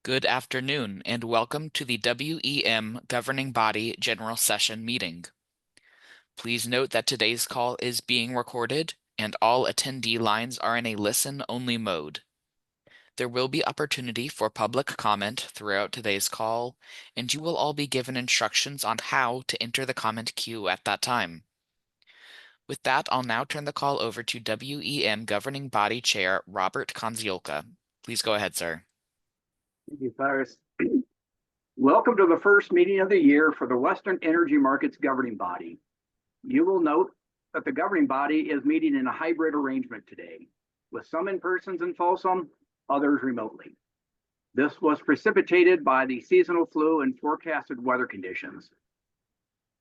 Good afternoon, and welcome to the WEM Governing Body General Session meeting. Please note that today's call is being recorded, and all attendee lines are in a listen-only mode. There will be opportunity for public comment throughout today's call, and you will all be given instructions on how to enter the comment queue at that time. With that, I'll now turn the call over to WEM Governing Body Chair Robert Konziolka. Please go ahead, sir. Thank you, Cyrus. Welcome to the first meeting of the year for the Western Energy Markets Governing Body. You will note that the governing body is meeting in a hybrid arrangement today, with some in persons in Folsom, others remotely. This was precipitated by the seasonal flu and forecasted weather conditions.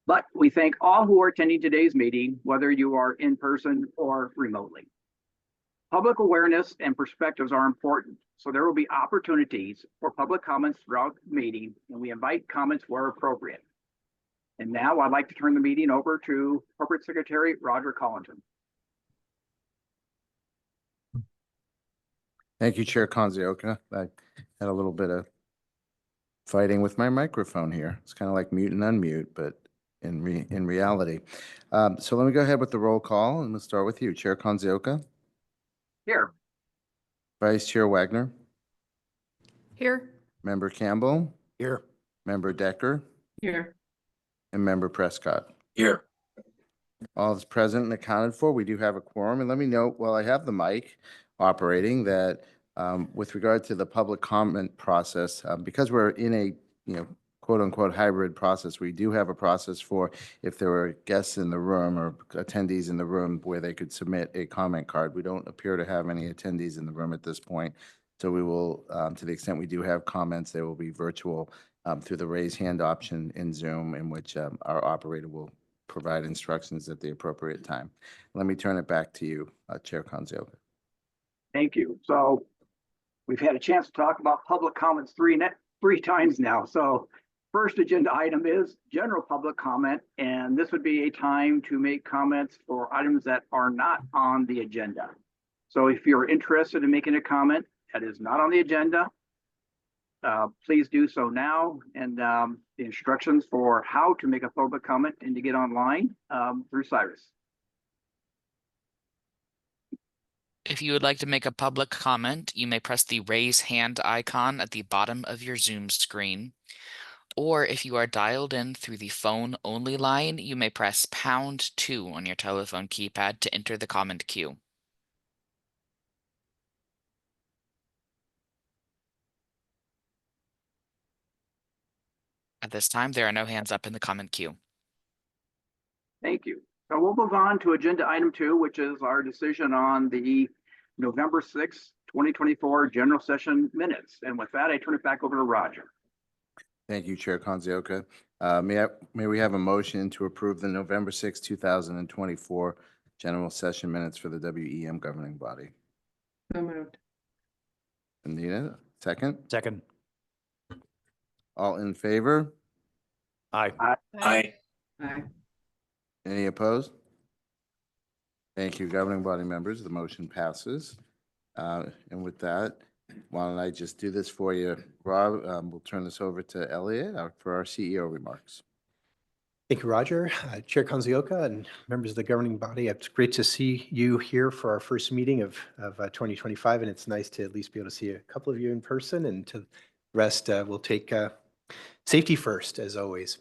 But we thank all who are attending today's meeting, whether you are in person or remotely. Public awareness and perspectives are important, so there will be opportunities for public comments throughout the meeting, and we invite comments where appropriate. And now I'd like to turn the meeting over to Corporate Secretary Roger Collington. Thank you, Chair Konziolka. I had a little bit of fighting with my microphone here. It's kind of like mute and unmute, but in reality. So let me go ahead with the roll call, and we'll start with you, Chair Konziolka. Here. Vice Chair Wagner. Here. Member Campbell. Here. Member Decker. Here. And Member Prescott. Here. All is present and accounted for. We do have a quorum. And let me note, while I have the mic operating, that with regard to the public comment process, because we're in a quote unquote hybrid process, we do have a process for if there were guests in the room or attendees in the room where they could submit a comment card. We don't appear to have any attendees in the room at this point. So we will, to the extent we do have comments, they will be virtual through the raise hand option in Zoom, in which our operator will provide instructions at the appropriate time. Let me turn it back to you, Chair Konziolka. Thank you. So we've had a chance to talk about public comments three times now. So first agenda item is general public comment, and this would be a time to make comments for items that are not on the agenda. So if you're interested in making a comment that is not on the agenda, please do so now. And the instructions for how to make a public comment and to get online through Cyrus. If you would like to make a public comment, you may press the raise hand icon at the bottom of your Zoom screen. Or if you are dialed in through the phone only line, you may press #2 on your telephone keypad to enter the comment queue. At this time, there are no hands up in the comment queue. Thank you. So we'll move on to agenda item 2, which is our decision on the November 6th, 2024 general session minutes. And with that, I turn it back over to Roger. Thank you, Chair Konziolka. May we have a motion to approve the November 6, 2024 general session minutes for the WEM governing body? So moved. Anita, second? Second. All in favor? Aye. Aye. Any opposed? Thank you, governing body members. The motion passes. And with that, why don't I just do this for you, Rob? We'll turn this over to Elliot for our CEO remarks. Thank you, Roger. Chair Konziolka and members of the governing body, it's great to see you here for our first meeting of 2025, and it's nice to at least be able to see a couple of you in person, and to the rest, we'll take safety first, as always.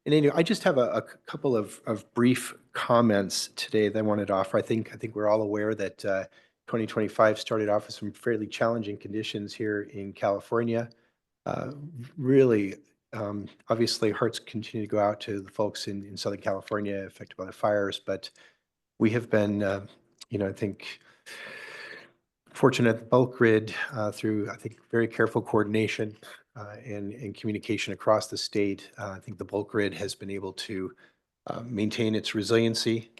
And anyway, I just have a couple of brief comments today that I wanted to offer. I think we're all aware that 2025 started off with some fairly challenging conditions here in California. Really, obviously, hearts continue to go out to the folks in Southern California affected by the fires, but we have been, I think, fortunate that bulk grid through, I think, very careful coordination and communication across the state. I think the bulk grid has been able to maintain its resiliency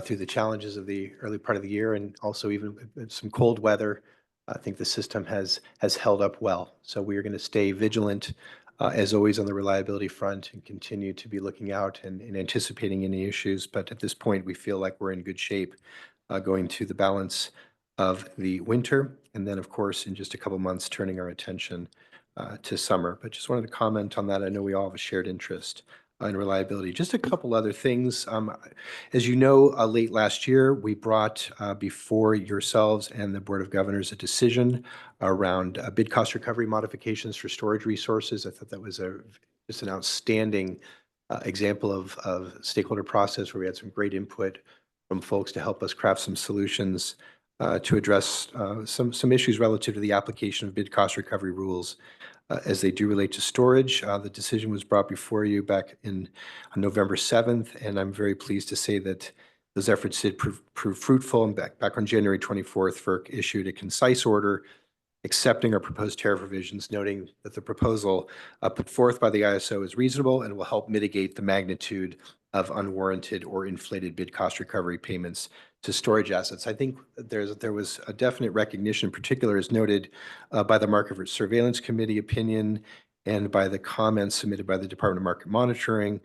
through the challenges of the early part of the year, and also even some cold weather. I think the system has held up well. So we are going to stay vigilant, as always, on the reliability front, and continue to be looking out and anticipating any issues. But at this point, we feel like we're in good shape going to the balance of the winter. And then, of course, in just a couple months, turning our attention to summer. But just wanted to comment on that. I know we all have a shared interest in reliability. Just a couple other things. As you know, late last year, we brought before yourselves and the Board of Governors a decision around bid cost recovery modifications for storage resources. I thought that was just an outstanding example of stakeholder process where we had some great input from folks to help us craft some solutions to address some issues relative to the application of bid cost recovery rules as they do relate to storage. The decision was brought before you back on November 7th, and I'm very pleased to say that those efforts did prove fruitful. And back on January 24th, FERC issued a concise order accepting our proposed tariff revisions, noting that the proposal put forth by the ISO is reasonable and will help mitigate the magnitude of unwarranted or inflated bid cost recovery payments to storage assets. I think there was a definite recognition, in particular as noted by the Market Surveillance Committee opinion and by the comments submitted by the Department of Market Monitoring,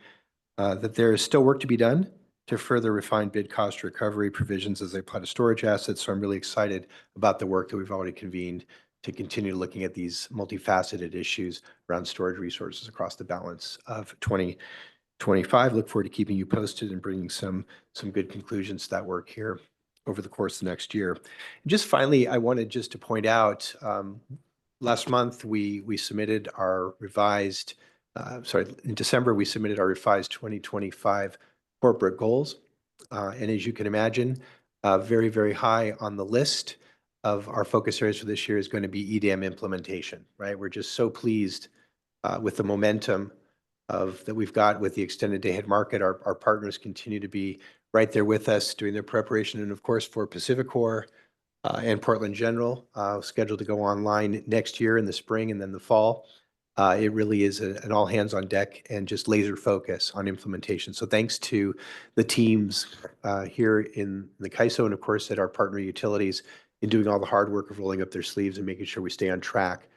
that there is still work to be done to further refine bid cost recovery provisions as they apply to storage assets. So I'm really excited about the work that we've already convened to continue looking at these multifaceted issues around storage resources across the balance of 2025. Look forward to keeping you posted and bringing some good conclusions to that work here over the course of the next year. And just finally, I wanted just to point out, last month we submitted our revised, in December we submitted our revised 2025 corporate goals. And as you can imagine, very, very high on the list of our focus areas for this year is going to be EDM implementation, right? We're just so pleased with the momentum that we've got with the extended day-ahead market. Our partners continue to be right there with us doing their preparation. And of course, for PacifiCorp and Portland General, scheduled to go online next year in the spring and then the fall. It really is an all hands on deck and just laser focus on implementation. So thanks to the teams here in the CAISO and of course at our partner utilities in doing all the hard work of rolling up their sleeves and making sure we stay on track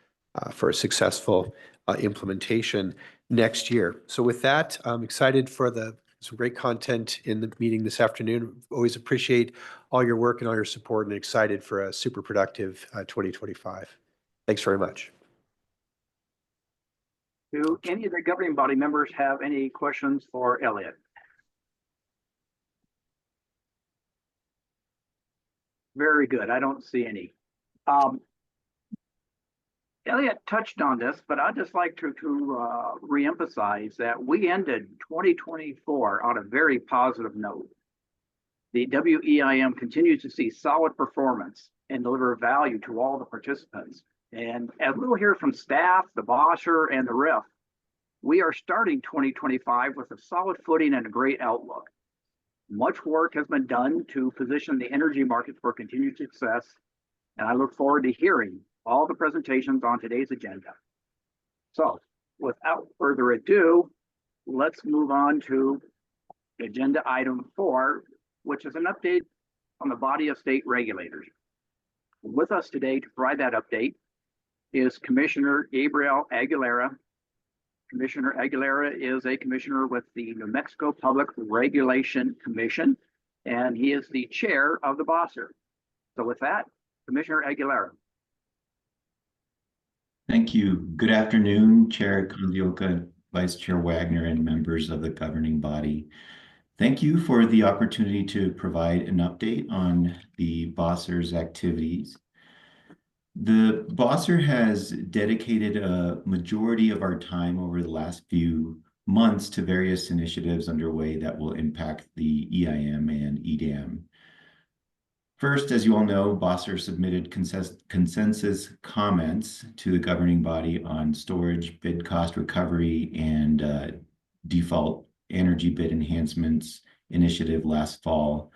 for a successful implementation next year. So with that, I'm excited for some great content in the meeting this afternoon. Always appreciate all your work and all your support and excited for a super productive 2025. Thanks very much. Do any of the governing body members have any questions for Elliot? Very good. I don't see any. Elliot touched on this, but I'd just like to reemphasize that we ended 2024 on a very positive note. The WEIM continues to see solid performance and deliver value to all the participants. And as we'll hear from staff, the bosser, and the RIF, we are starting 2025 with a solid footing and a great outlook. Much work has been done to position the energy markets for continued success, and I look forward to hearing all the presentations on today's agenda. So without further ado, let's move on to agenda item 4, which is an update on the body of state regulators. With us today to provide that update is Commissioner Gabriel Aguilera. Commissioner Aguilera is a commissioner with the New Mexico Public Regulation Commission, and he is the chair of the BOSSR. So with that, Commissioner Aguilera. Thank you. Good afternoon, Chair Konzioka, Vice Chair Wagner, and members of the governing body. Thank you for the opportunity to provide an update on the BOSSR's activities. The BOSSR has dedicated a majority of our time over the last few months to various initiatives underway that will impact the EIM and EDAM. First, as you all know, BOSSR submitted consensus comments to the governing body on storage, bid cost recovery, and default energy bid enhancements initiative last fall.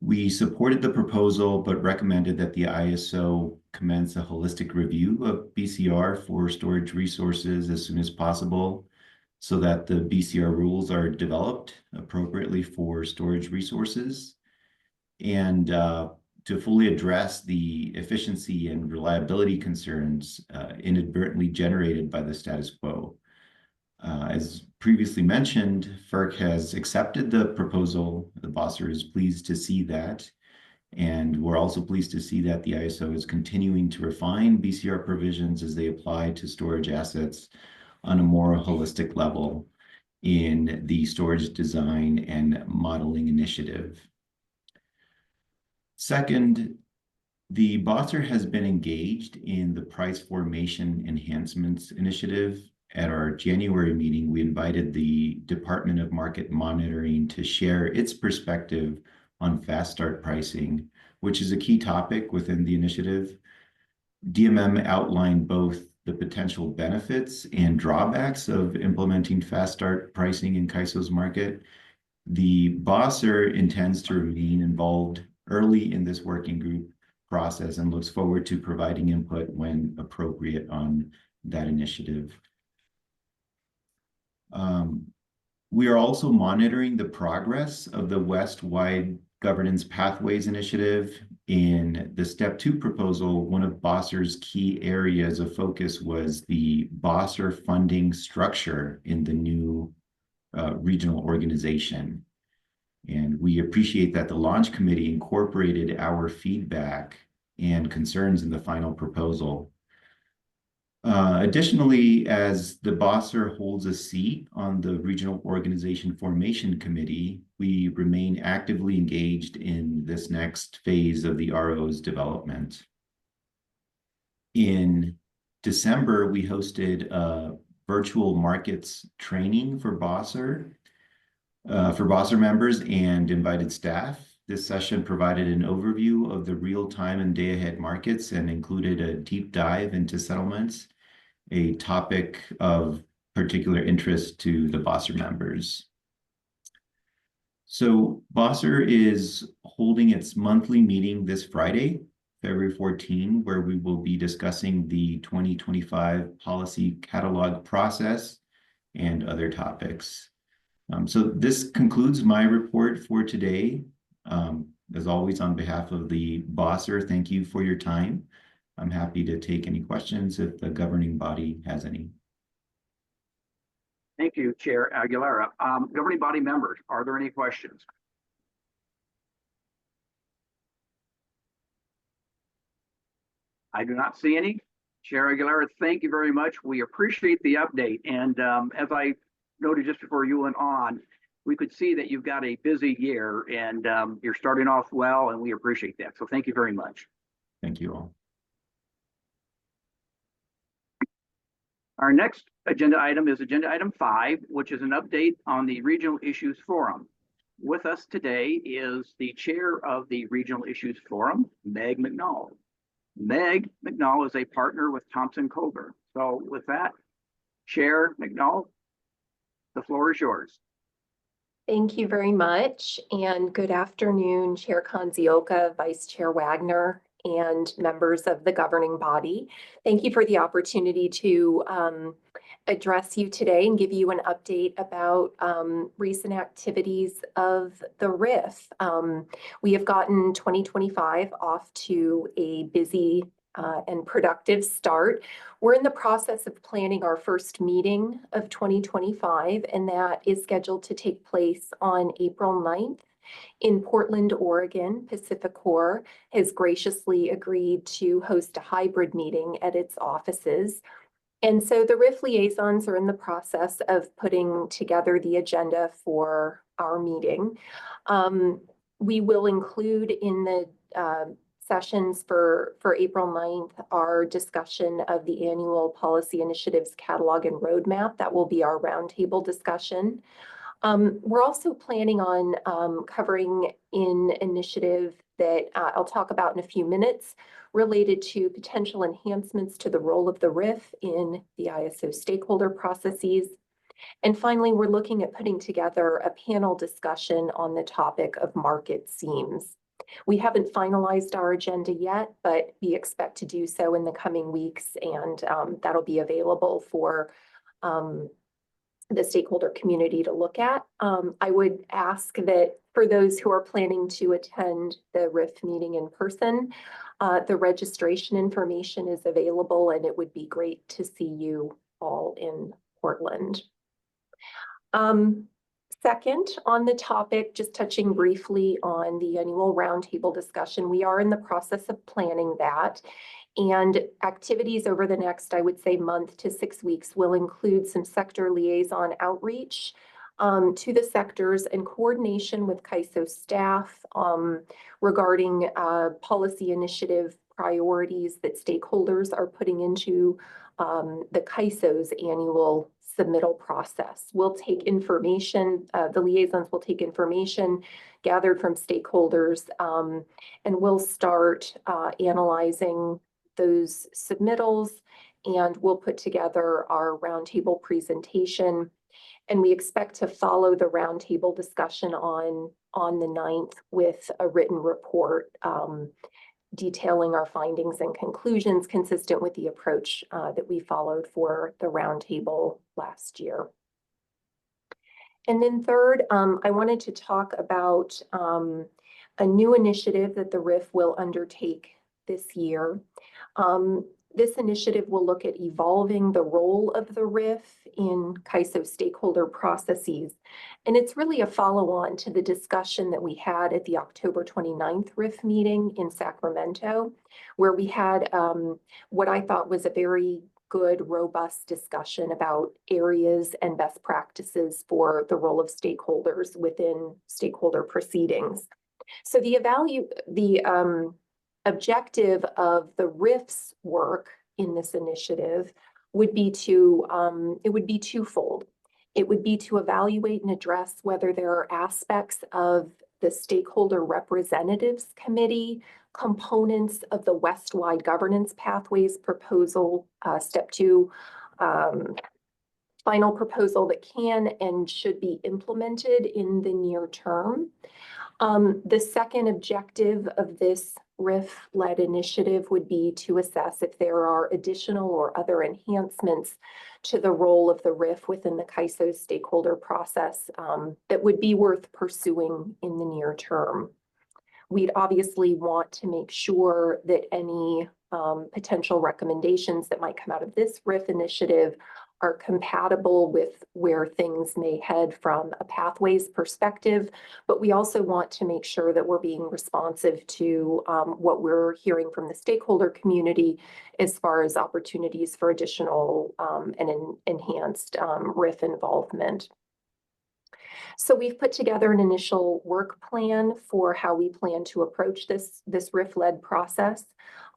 We supported the proposal, but recommended that the ISO commence a holistic review of BCR for storage resources as soon as possible so that the BCR rules are developed appropriately for storage resources and to fully address the efficiency and reliability concerns inadvertently generated by the status quo. As previously mentioned, FERC has accepted the proposal. The BOSSR is pleased to see that. And we're also pleased to see that the ISO is continuing to refine BCR provisions as they apply to storage assets on a more holistic level in the storage design and modeling initiative. Second, the BOSSR has been engaged in the price formation enhancements initiative. At our January meeting, we invited the Department of Market Monitoring to share its perspective on fast start pricing, which is a key topic within the initiative. DMM outlined both the potential benefits and drawbacks of implementing fast start pricing in CAISO's market. The BOSSR intends to remain involved early in this working group process and looks forward to providing input when appropriate on that initiative. We are also monitoring the progress of the West-wide Governance Pathways Initiative. In the Step 2 proposal, one of BOSSR's key areas of focus was the BOSSR funding structure in the new regional organization. And we appreciate that the launch committee incorporated our feedback and concerns in the final proposal. Additionally, as the BOSSR holds a seat on the Regional Organization Formation Committee, we remain actively engaged in this next phase of the RO's development. In December, we hosted a virtual markets training for BOSSR members and invited staff. This session provided an overview of the real-time and day-ahead markets and included a deep dive into settlements, a topic of particular interest to the BOSSR members. So BOSSR is holding its monthly meeting this Friday, February 14, where we will be discussing the 2025 policy catalog process and other topics. So this concludes my report for today. As always, on behalf of the BOSSR, thank you for your time. I'm happy to take any questions if the governing body has any. Thank you, Chair Aguilera. Governing body members, are there any questions? I do not see any. Chair Aguilera, thank you very much. We appreciate the update. And as I noted just before you went on, we could see that you've got a busy year and you're starting off well, and we appreciate that. So thank you very much. Thank you all. Our next agenda item is agenda item 5, which is an update on the Regional Issues Forum. With us today is the chair of the Regional Issues Forum, Meg McNall. Meg McNall is a partner with Thompson Cogar. So with that, Chair McNall, the floor is yours. Thank you very much, and good afternoon, Chair Kanzioka, Vice Chair Wagner, and members of the governing body. Thank you for the opportunity to address you today and give you an update about recent activities of the RIF. We have gotten 2025 off to a busy and productive start. We're in the process of planning our first meeting of 2025, and that is scheduled to take place on April 9th. In Portland, Oregon. PacifiCorp has graciously agreed to host a hybrid meeting at its offices. And so the RIF liaisons are in the process of putting together the agenda for our meeting. We will include in the sessions for April 9th our discussion of the annual policy initiatives catalog and roadmap. That will be our roundtable discussion. We're also planning on covering an initiative that I'll talk about in a few minutes related to potential enhancements to the role of the RIF in the ISO stakeholder processes. And finally, we're looking at putting together a panel discussion on the topic of market seams. We haven't finalized our agenda yet, but we expect to do so in the coming weeks, and that'll be available for the stakeholder community to look at. I would ask that for those who are planning to attend the RIF meeting in person, the registration information is available, and it would be great to see you all in Portland. Second, on the topic, just touching briefly on the annual roundtable discussion, we are in the process of planning that. And activities over the next, I would say, month to 6 weeks will include some sector liaison outreach to the sectors and coordination with CAISO staff regarding policy initiative priorities that stakeholders are putting into the CAISO's annual submittal process. We'll take information, the liaisons will take information gathered from stakeholders, and we'll start analyzing those submittals, and we'll put together our roundtable presentation. And we expect to follow the roundtable discussion on the 9th with a written report detailing our findings and conclusions consistent with the approach that we followed for the roundtable last year. And then third, I wanted to talk about a new initiative that the RIF will undertake this year. This initiative will look at evolving the role of the RIF in CAISO stakeholder processes. And it's really a follow-on to the discussion that we had at the October 29th RIF meeting in Sacramento, where we had what I thought was a very good, robust discussion about areas and best practices for the role of stakeholders within stakeholder proceedings. So the objective of the RIF's work in this initiative would be twofold. It would be to evaluate and address whether there are aspects of the Stakeholder Representatives Committee, components of the West-wide Governance Pathways proposal, step 2, final proposal that can and should be implemented in the near term. The second objective of this RIF-led initiative would be to assess if there are additional or other enhancements to the role of the RIF within the CAISO stakeholder process that would be worth pursuing in the near term. We'd obviously want to make sure that any potential recommendations that might come out of this RIF initiative are compatible with where things may head from a pathways perspective, but we also want to make sure that we're being responsive to what we're hearing from the stakeholder community as far as opportunities for additional and enhanced RIF involvement. So we've put together an initial work plan for how we plan to approach this RIF-led process.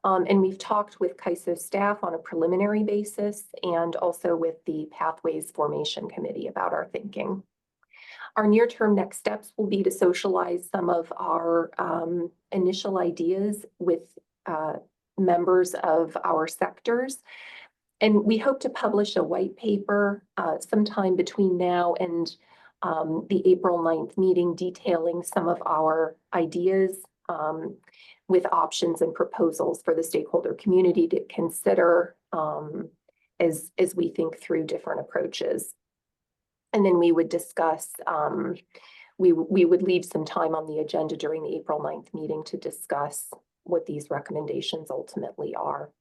And we've talked with CAISO staff on a preliminary basis and also with the Pathways Formation Committee about our thinking. Our near-term next steps will be to socialize some of our initial ideas with members of our sectors. And we hope to publish a white paper sometime between now and the April 9th meeting detailing some of our ideas with options and proposals for the stakeholder community to consider as we think through different approaches. And then we would discuss, we would leave some time on the agenda during the April 9th meeting to discuss what these recommendations ultimately are.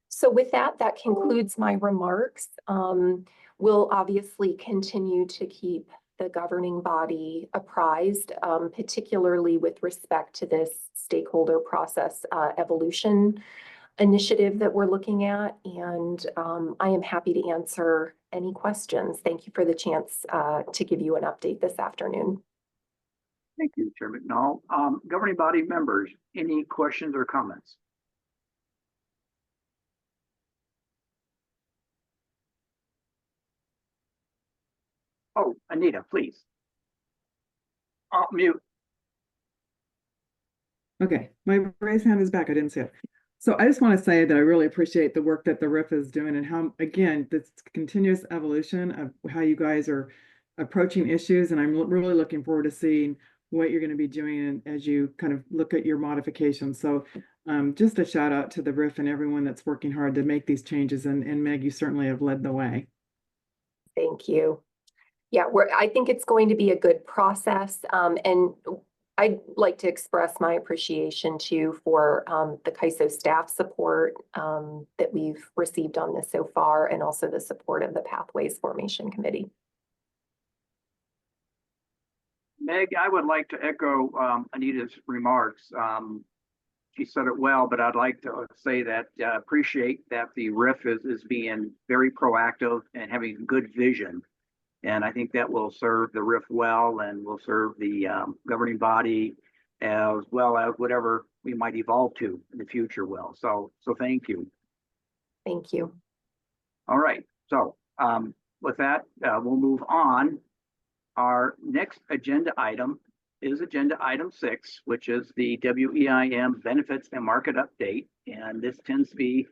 So with that, that concludes my remarks. We'll obviously continue to keep the governing body apprised, particularly with respect to this stakeholder process evolution initiative that we're looking at. And I am happy to answer any questions. Thank you for the chance to give you an update this afternoon. Thank you, Chair McNall. Governing body members, any questions or comments? Oh, Anita, please. Oh, mute. Okay, my raised hand is back. I didn't see it. So I just want to say that I really appreciate the work that the RIF is doing and how, again, this continuous evolution of how you guys are approaching issues. And I'm really looking forward to seeing what you're going to be doing as you kind of look at your modifications. So just a shout out to the RIF and everyone that's working hard to make these changes. And Meg, you certainly have led the way. Thank you. Yeah, I think it's going to be a good process. And I'd like to express my appreciation too for the CAISO staff support that we've received on this so far, and also the support of the Pathways Formation Committee. Meg, I would like to echo Anita's remarks. She said it well, but I'd like to say that appreciate that the RIF is being very proactive and having good vision. And I think that will serve the RIF well and will serve the governing body as well as whatever we might evolve to in the future will. So thank you. Thank you. All right. So with that, we'll move on. Our next agenda item is agenda item 6, which is the WEIM benefits and market update. And this tends to be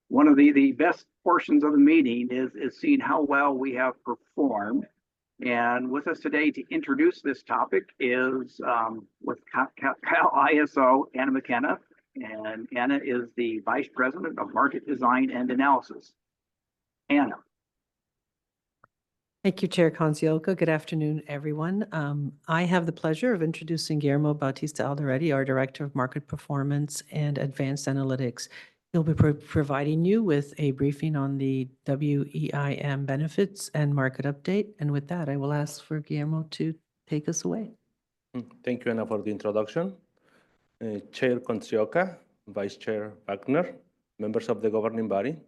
one of the best portions of the meeting is seeing how well we have performed. And with us today to introduce this topic is with Cal ISO, Anna McKenna. And Anna is the Vice President of Market Design and Analysis. Anna. Thank you, Chair Conzioka. Good afternoon, everyone. I have the pleasure of introducing Guillermo Bautista Alderete, our Director of Market Performance and Advanced Analytics. He'll be providing you with a briefing on the WEIM benefits and market update. And with that, I will ask for Guillermo to take us away. Thank you, Anna, for the introduction. Chair Conzioka, Vice Chair Wagner, members of the governing body,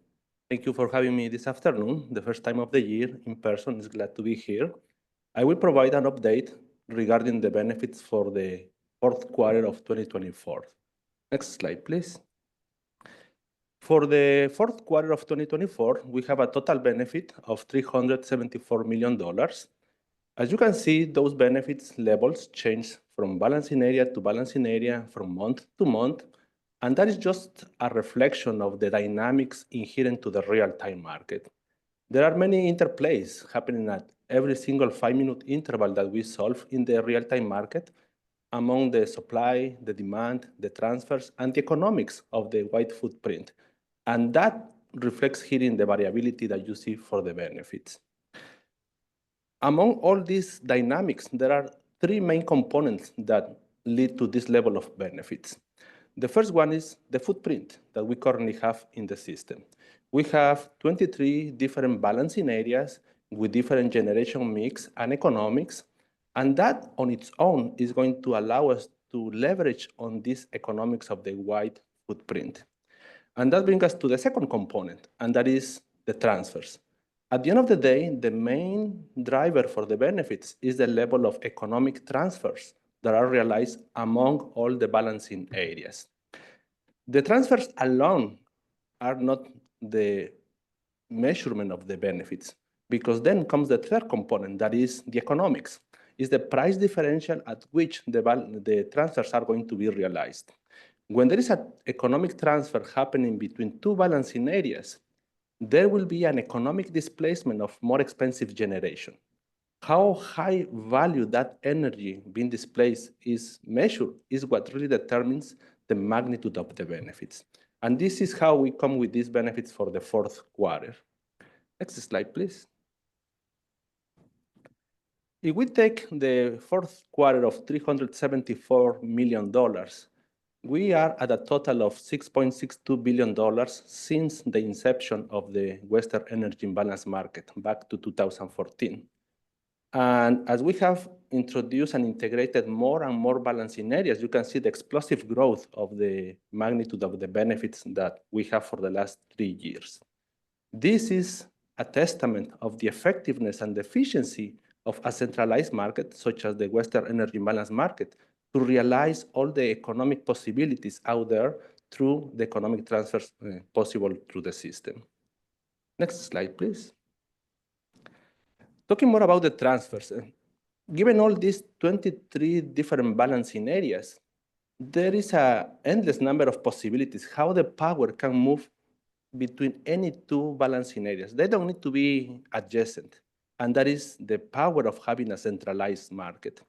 thank you for having me this afternoon, the first time of the year in person. It's glad to be here. I will provide an update regarding the benefits for the fourth quarter of 2024. Next slide, please. For the fourth quarter of 2024, we have a total benefit of $374 million. As you can see, those benefits levels change from balancing area to balancing area, from month to month, and that is just a reflection of the dynamics inherent to the real-time market. There are many interplays happening at every single 5-minute interval that we solve in the real-time market among the supply, the demand, the transfers, and the economics of the wide footprint. And that reflects here in the variability that you see for the benefits. Among all these dynamics, there are 3 main components that lead to this level of benefits. The first one is the footprint that we currently have in the system. We have 23 different balancing areas with different generation mix and economics, and that on its own is going to allow us to leverage on these economics of the wide footprint. And that brings us to the second component, and that is the transfers. At the end of the day, the main driver for the benefits is the level of economic transfers that are realized among all the balancing areas. The transfers alone are not the measurement of the benefits, because then comes the third component, that is the economics, is the price differential at which the transfers are going to be realized. When there is an economic transfer happening between 2 balancing areas, there will be an economic displacement of more expensive generation. How high value that energy being displaced is measured is what really determines the magnitude of the benefits. And this is how we come with these benefits for the fourth quarter. Next slide, please. If we take the fourth quarter of $374 million, we are at a total of $6.62 billion since the inception of the Western Energy Imbalance Market back to 2014. And as we have introduced and integrated more and more balancing areas, you can see the explosive growth of the magnitude of the benefits that we have for the last 3 years. This is a testament of the effectiveness and efficiency of a centralized market, such as the Western Energy Imbalance Market, to realize all the economic possibilities out there through the economic transfers possible through the system. Next slide, please. Talking more about the transfers, given all these 23 different balancing areas, there is an endless number of possibilities how the power can move between any 2 balancing areas. They don't need to be adjacent, and that is the power of having a centralized market.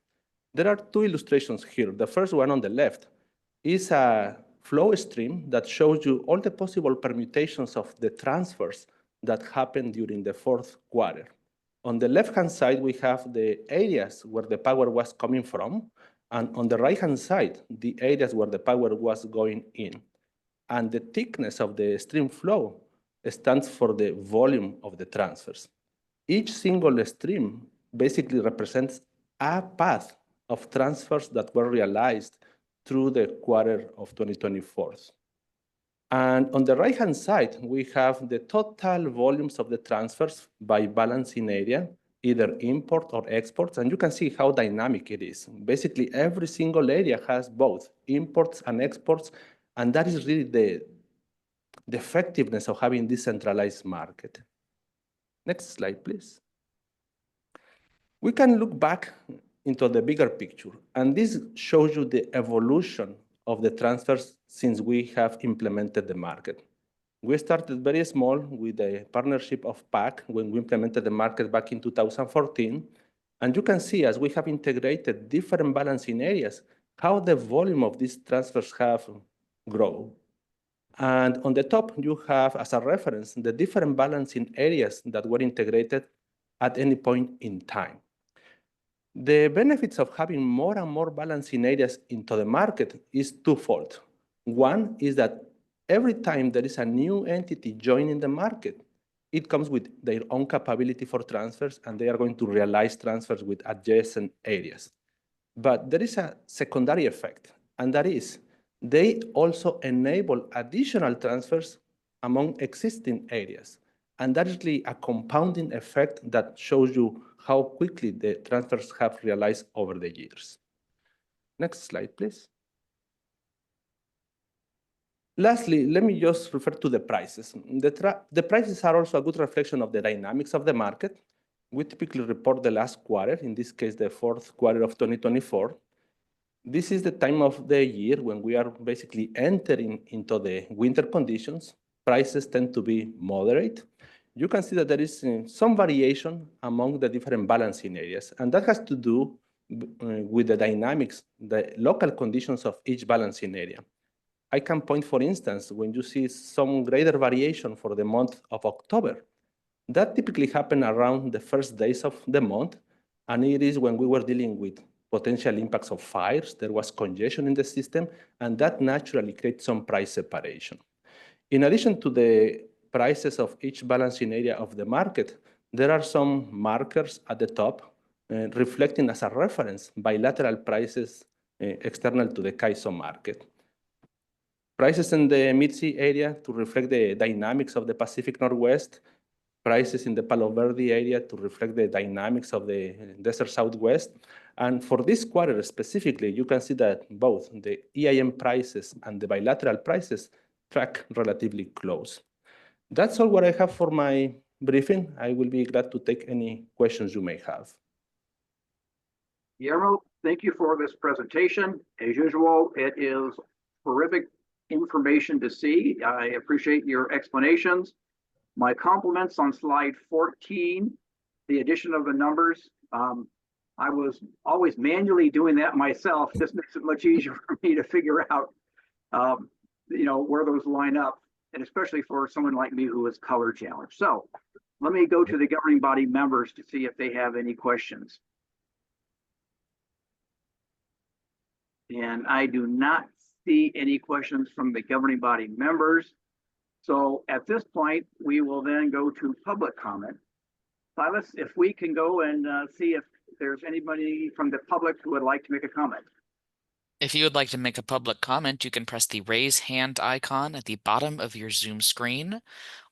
There are 2 illustrations here. The first one on the left is a flow stream that shows you all the possible permutations of the transfers that happened during the fourth quarter. On the left-hand side, we have the areas where the power was coming from, and on the right-hand side, the areas where the power was going in. And the thickness of the stream flow stands for the volume of the transfers. Each single stream basically represents a path of transfers that were realized through the quarter of 2024. And on the right-hand side, we have the total volumes of the transfers by balancing area, either import or exports, and you can see how dynamic it is. Basically, every single area has both imports and exports, and that is really the effectiveness of having this centralized market. Next slide, please. We can look back into the bigger picture, and this shows you the evolution of the transfers since we have implemented the market. We started very small with a partnership of PAC when we implemented the market back in 2014. And you can see as we have integrated different balancing areas, how the volume of these transfers have grown. And on the top, you have as a reference the different balancing areas that were integrated at any point in time. The benefits of having more and more balancing areas into the market is twofold. One is that every time there is a new entity joining the market, it comes with their own capability for transfers, and they are going to realize transfers with adjacent areas. But there is a secondary effect, and that is they also enable additional transfers among existing areas. And that is really a compounding effect that shows you how quickly the transfers have realized over the years. Next slide, please. Lastly, let me just refer to the prices. The prices are also a good reflection of the dynamics of the market. We typically report the last quarter, in this case, the fourth quarter of 2024. This is the time of the year when we are basically entering into the winter conditions. Prices tend to be moderate. You can see that there is some variation among the different balancing areas, and that has to do with the dynamics, the local conditions of each balancing area. I can point, for instance, when you see some greater variation for the month of October, that typically happened around the first days of the month, and it is when we were dealing with potential impacts of fires, there was congestion in the system, and that naturally creates some price separation. In addition to the prices of each balancing area of the market, there are some markers at the top reflecting as a reference bilateral prices external to the CAISO market. Prices in the Mid-Sea area to reflect the dynamics of the Pacific Northwest, prices in the Palo Verde area to reflect the dynamics of the Desert Southwest. And for this quarter specifically, you can see that both the EIM prices and the bilateral prices track relatively close. That's all what I have for my briefing. I will be glad to take any questions you may have. Guillermo, thank you for this presentation. As usual, it is terrific information to see. I appreciate your explanations. My compliments on slide 14, the addition of the numbers. I was always manually doing that myself. This makes it much easier for me to figure out, where those line up, and especially for someone like me who is color challenged. So let me go to the governing body members to see if they have any questions. And I do not see any questions from the governing body members. So at this point, we will then go to public comment. Silas, if we can go and see if there's anybody from the public who would like to make a comment. If you would like to make a public comment, you can press the raise hand icon at the bottom of your Zoom screen,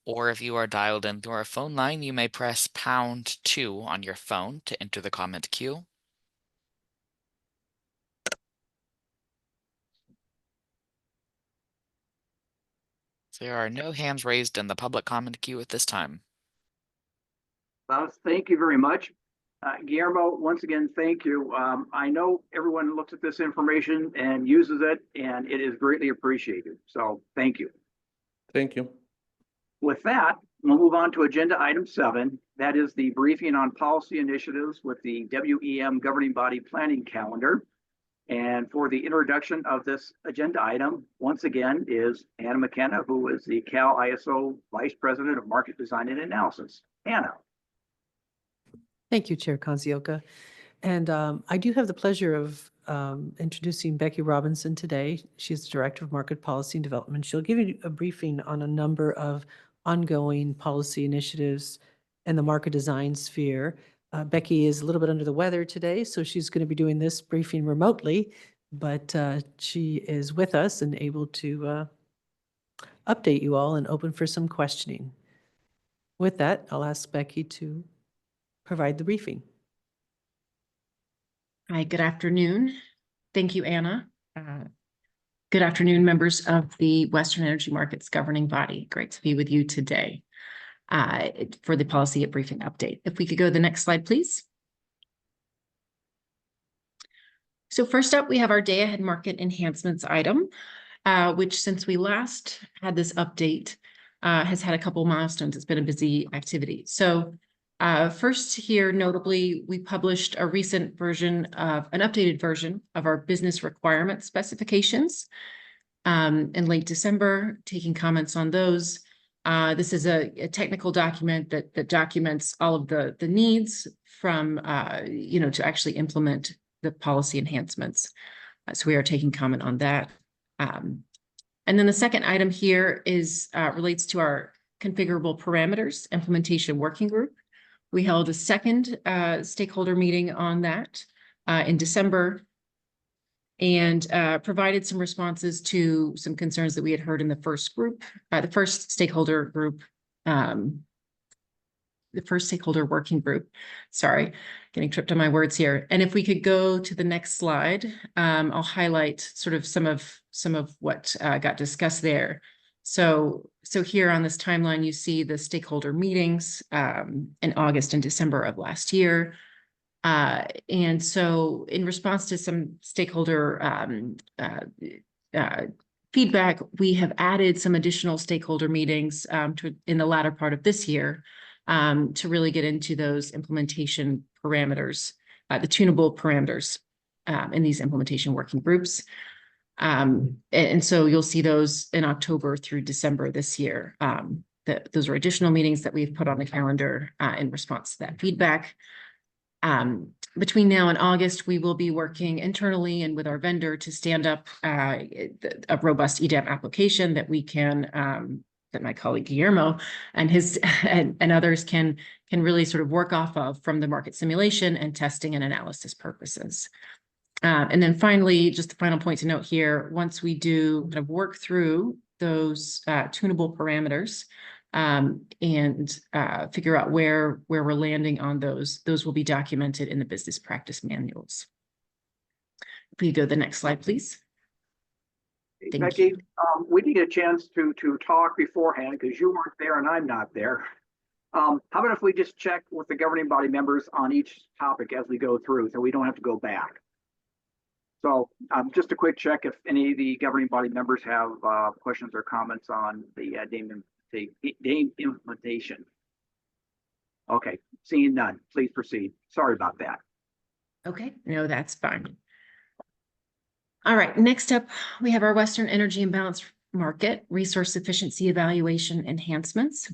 or if you are dialed in through our phone line, you may press #2 on your phone to enter the comment queue. There are no hands raised in the public comment queue at this time. Thank you very much. Guillermo, once again, thank you. I know everyone looks at this information and uses it, and it is greatly appreciated. So thank you. Thank you. With that, we'll move on to agenda item 7. That is the briefing on policy initiatives with the WEM governing body planning calendar. And for the introduction of this agenda item, once again, is Anna McKenna, who is the Cal ISO Vice President of Market Design and Analysis. Anna. Thank you, Chair Kanzioka. And I do have the pleasure of introducing Becky Robinson today. She's the Director of Market Policy and Development. She'll give you a briefing on a number of ongoing policy initiatives in the market design sphere Becky is a little bit under the weather today, so she's going to be doing this briefing remotely, but she is with us and able to update you all and open for some questioning. With that, I'll ask Becky to provide the briefing. Hi, good afternoon. Thank you, Anna. Good afternoon, members of the Western Energy Markets Governing Body. Great to be with you today for the policy briefing update. If we could go to the next slide, please. So first up, we have our day ahead market enhancements item, which since we last had this update has had a couple milestones. It's been a busy activity. So first here, notably, we published a recent version of an updated version of our business requirement specifications in late December, taking comments on those. This is a technical document that documents all of the needs from, to actually implement the policy enhancements. So we are taking comment on that. And then the second item here is relates to our configurable parameters implementation working group. We held a second stakeholder meeting on that in December and provided some responses to some concerns that we had heard in the first group, the first stakeholder group, the first stakeholder working group. Sorry, getting tripped on my words here. And if we could go to the next slide, I'll highlight sort of some of what got discussed there. So here on this timeline, you see the stakeholder meetings in August and December of last year. And so in response to some stakeholder feedback, we have added some additional stakeholder meetings in the latter part of this year to really get into those implementation parameters, the tunable parameters in these implementation working groups. And so you'll see those in October through December this year. Those are additional meetings that we've put on the calendar in response to that feedback. Between now and August, we will be working internally and with our vendor to stand up a robust EDAM application that we can, that my colleague Guillermo and his and others can really sort of work off of from the market simulation and testing and analysis purposes. And then finally, just the final point to note here, once we do kind of work through those tunable parameters and figure out where we're landing on those will be documented in the business practice manuals. If we go to the next slide, please. Thank Becky, you. we need a chance to talk beforehand because you weren't there and I'm not there. How about if we just check with the governing body members on each topic as we go through so we don't have to go back? So just a quick check if any of the governing body members have questions or comments on the DAME implementation. Okay, seeing none, please proceed. Sorry about that. Okay, no, that's fine. All right, next up, we have our Western Energy Imbalance Market Resource Efficiency Evaluation Enhancements.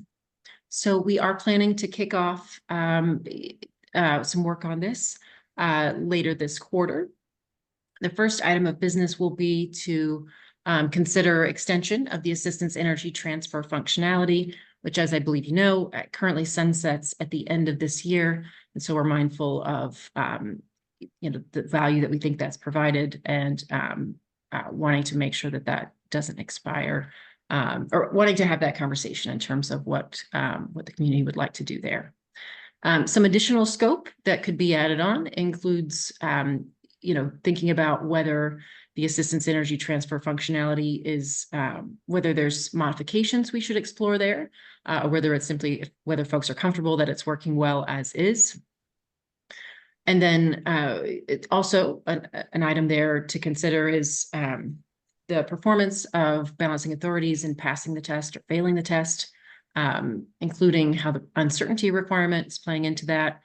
So we are planning to kick off some work on this later this quarter. The first item of business will be to consider extension of the assistance energy transfer functionality, which, as I believe you know, currently sunsets at the end of this year. And so we're mindful of the value that we think that's provided and wanting to make sure that that doesn't expire, or wanting to have that conversation in terms of what the community would like to do there. Some additional scope that could be added on includes thinking about whether the assistance energy transfer functionality is, whether there's modifications we should explore there, or whether it's simply whether folks are comfortable that it's working well as is. And then it's also an item there to consider is the performance of balancing authorities in passing the test or failing the test, including how the uncertainty requirement is playing into that,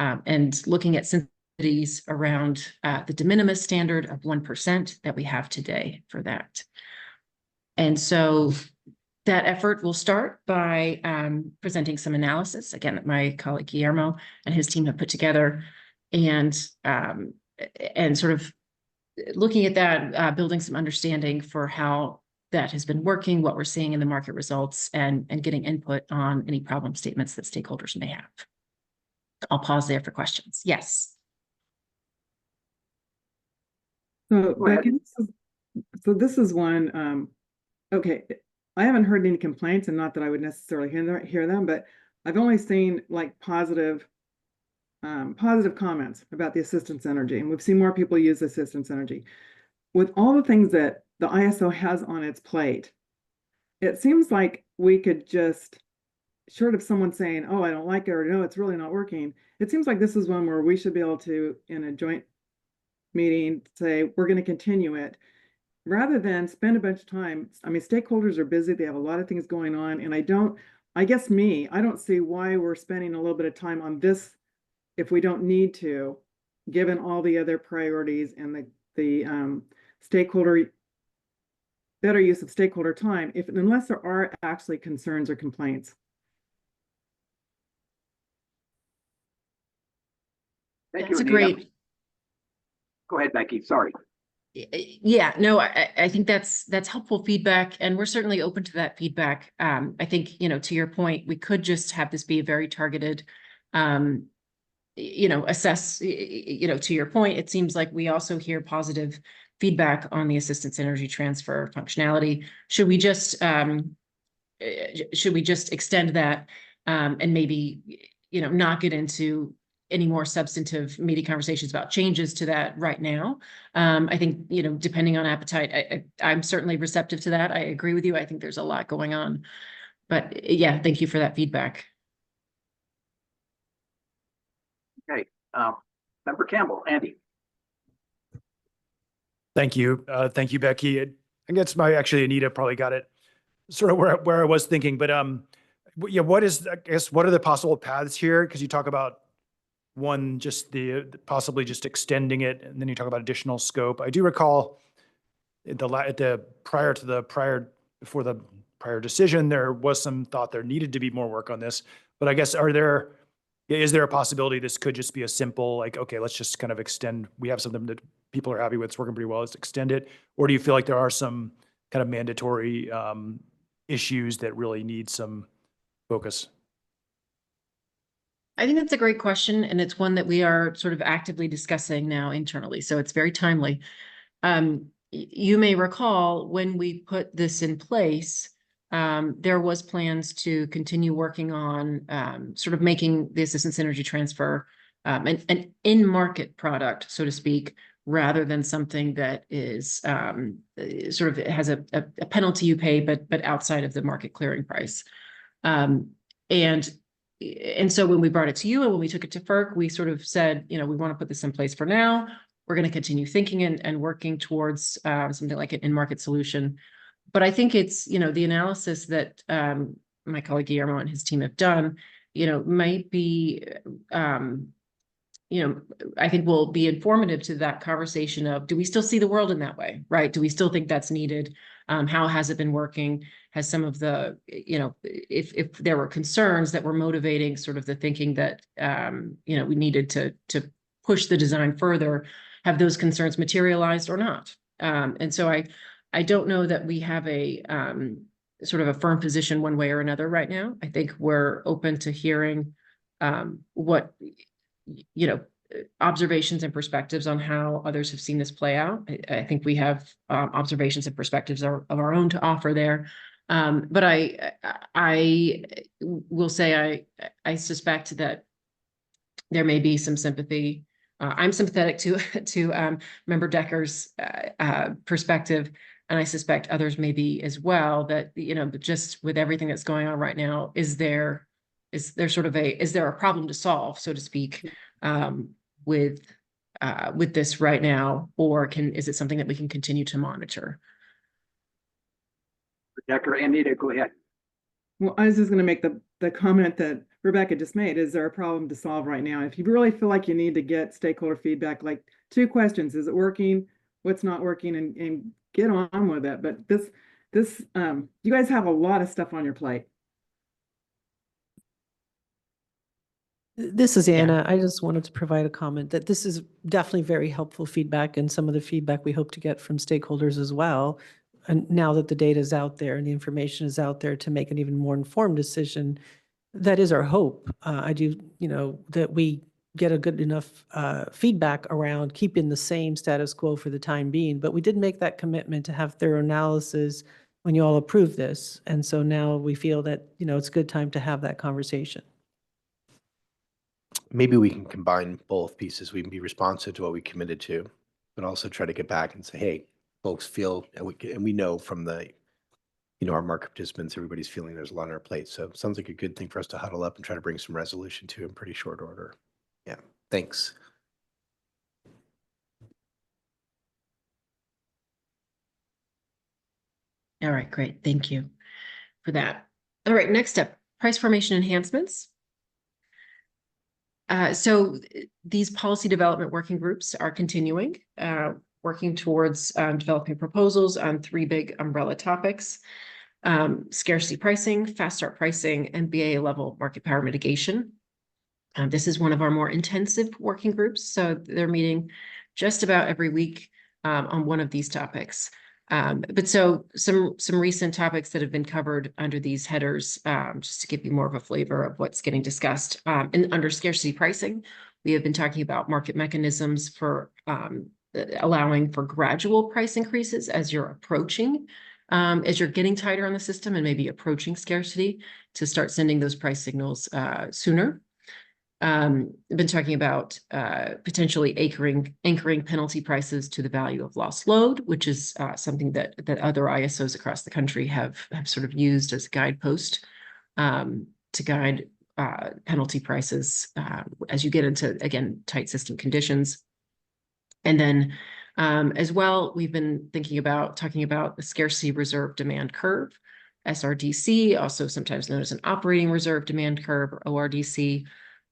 and looking at sensitivities around the de minimis standard of 1% that we have today for that. And so that effort will start by presenting some analysis, again, that my colleague Guillermo and his team have put together, and sort of looking at that, building some understanding for how that has been working, what we're seeing in the market results, and getting input on any problem statements that stakeholders may have. I'll pause there for questions. Yes. So Go ahead. Becky, this is one, okay, I haven't heard any complaints, and not that I would necessarily hear them, but I've only seen like positive comments about the assistance energy, and we've seen more people use assistance energy. With all the things that the ISO has on its plate, it seems like we could just, short of someone saying, oh, I don't like it, or no, it's really not working, it seems like this is one where we should be able to, in a joint meeting, say, we're going to continue it, rather than spend a bunch of time. I mean, stakeholders are busy, they have a lot of things going on, and I don't see why we're spending a little bit of time on this if we don't need to, given all the other priorities and the stakeholder, better use of stakeholder time, unless there are actually concerns or complaints. Thank That's you, a Anita. great. Go ahead, Becky. Sorry. Yeah, no, I think that's helpful feedback, and we're certainly open to that feedback. I think, you know, to your point, we could just have this be a very targeted, you know, assess, you know, to your point, it seems like we also hear positive feedback on the assistance energy transfer functionality. Should we just extend that and maybe, you know, not get into any more substantive meaty conversations about changes to that right now? I think, you know, depending on appetite, I'm certainly receptive to that. I agree with you. I think there's a lot going on, but yeah, thank you for that feedback. Okay. Member Campbell, Andy. Thank you. Thank you, Becky. I guess actually Anita probably got it sort of where I was thinking, but yeah, what are the possible paths here? Because you talk about one, just possibly just extending it, and then you talk about additional scope. I do recall before the prior decision, there was some thought there needed to be more work on this, but I guess is there a possibility this could just be a simple, like, okay, let's just kind of extend, we have something that people are happy with, it's working pretty well, let's extend it? Or do you feel like there are some kind of mandatory issues that really need some focus? I think that's a great question, and it's one that we are sort of actively discussing now internally, so it's very timely. You may recall when we put this in place, there was plans to continue working on sort of making the assistance energy transfer an in-market product, so to speak, rather than something that is sort of has a penalty you pay, but outside of the market clearing price. And so when we brought it to you and when we took it to FERC, we sort of said, you know, we want to put this in place for now. We're going to continue thinking and working towards something like an in-market solution. But I think it's, you know, the analysis that my colleague Guillermo and his team have done, you know, might be, you know, I think will be informative to that conversation of, do we still see the world in that way, right? Do we still think that's needed? How has it been working? Has some of the, you know, if there were concerns that were motivating sort of the thinking that, you know, we needed to push the design further, have those concerns materialized or not? And so I don't know that we have a sort of a firm position one way or another right now. I think we're open to hearing what, you know, observations and perspectives on how others have seen this play out. I think we have observations and perspectives of our own to offer there. But I will say I suspect that there may be some sympathy. I'm sympathetic to Member Decker's perspective, and I suspect others may be as well. That, you know, but just with everything that's going on right now, is there a problem to solve, so to speak, with this right now, or is it something that we can continue to monitor? Decker, Anita, go ahead. Well, I was just going to make the comment that Rebecca just made. Is there a problem to solve right now? If you really feel like you need to get stakeholder feedback, like 2 questions: is it working? What's not working? And get on with it. But this you guys have a lot of stuff on your plate. This is Anna. I just wanted to provide a comment that this is definitely very helpful feedback, and some of the feedback we hope to get from stakeholders as well. And now that the data is out there and the information is out there to make an even more informed decision, That is our hope. I do, that we get a good enough feedback around keeping the same status quo for the time being. But we did make that commitment to have thorough analysis when you all approve this. And so now we feel that, it's a good time to have that conversation. Maybe we can combine both pieces. We can be responsive to what we committed to, but also try to get back and say, hey, folks feel, and we know from the, our market participants, everybody's feeling there's a lot on our plate. So it sounds like a good thing for us to huddle up and try to bring some resolution to in pretty short order. Yeah, thanks. All right, great. Thank you for that. All right, next up, price formation enhancements. So these policy development working groups are continuing, working towards developing proposals on 3 big umbrella topics: scarcity pricing, fast start pricing, and BA level market power mitigation. This is one of our more intensive working groups, so they're meeting just about every week on one of these topics. But so some recent topics that have been covered under these headers, just to give you more of a flavor of what's getting discussed. And under scarcity pricing, we have been talking about market mechanisms for allowing for gradual price increases as you're approaching, as you're getting tighter on the system and maybe approaching scarcity, to start sending those price signals sooner. I've been talking about potentially anchoring penalty prices to the value of lost load, which is something that other ISOs across the country have sort of used as a guidepost to guide penalty prices as you get into, again, tight system conditions. And then as well, we've been talking about the scarcity reserve demand curve, SRDC, also sometimes known as an operating reserve demand curve, or ORDC.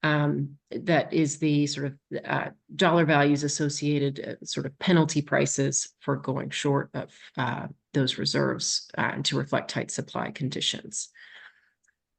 That is the sort of dollar values associated, sort of penalty prices for going short of those reserves to reflect tight supply conditions.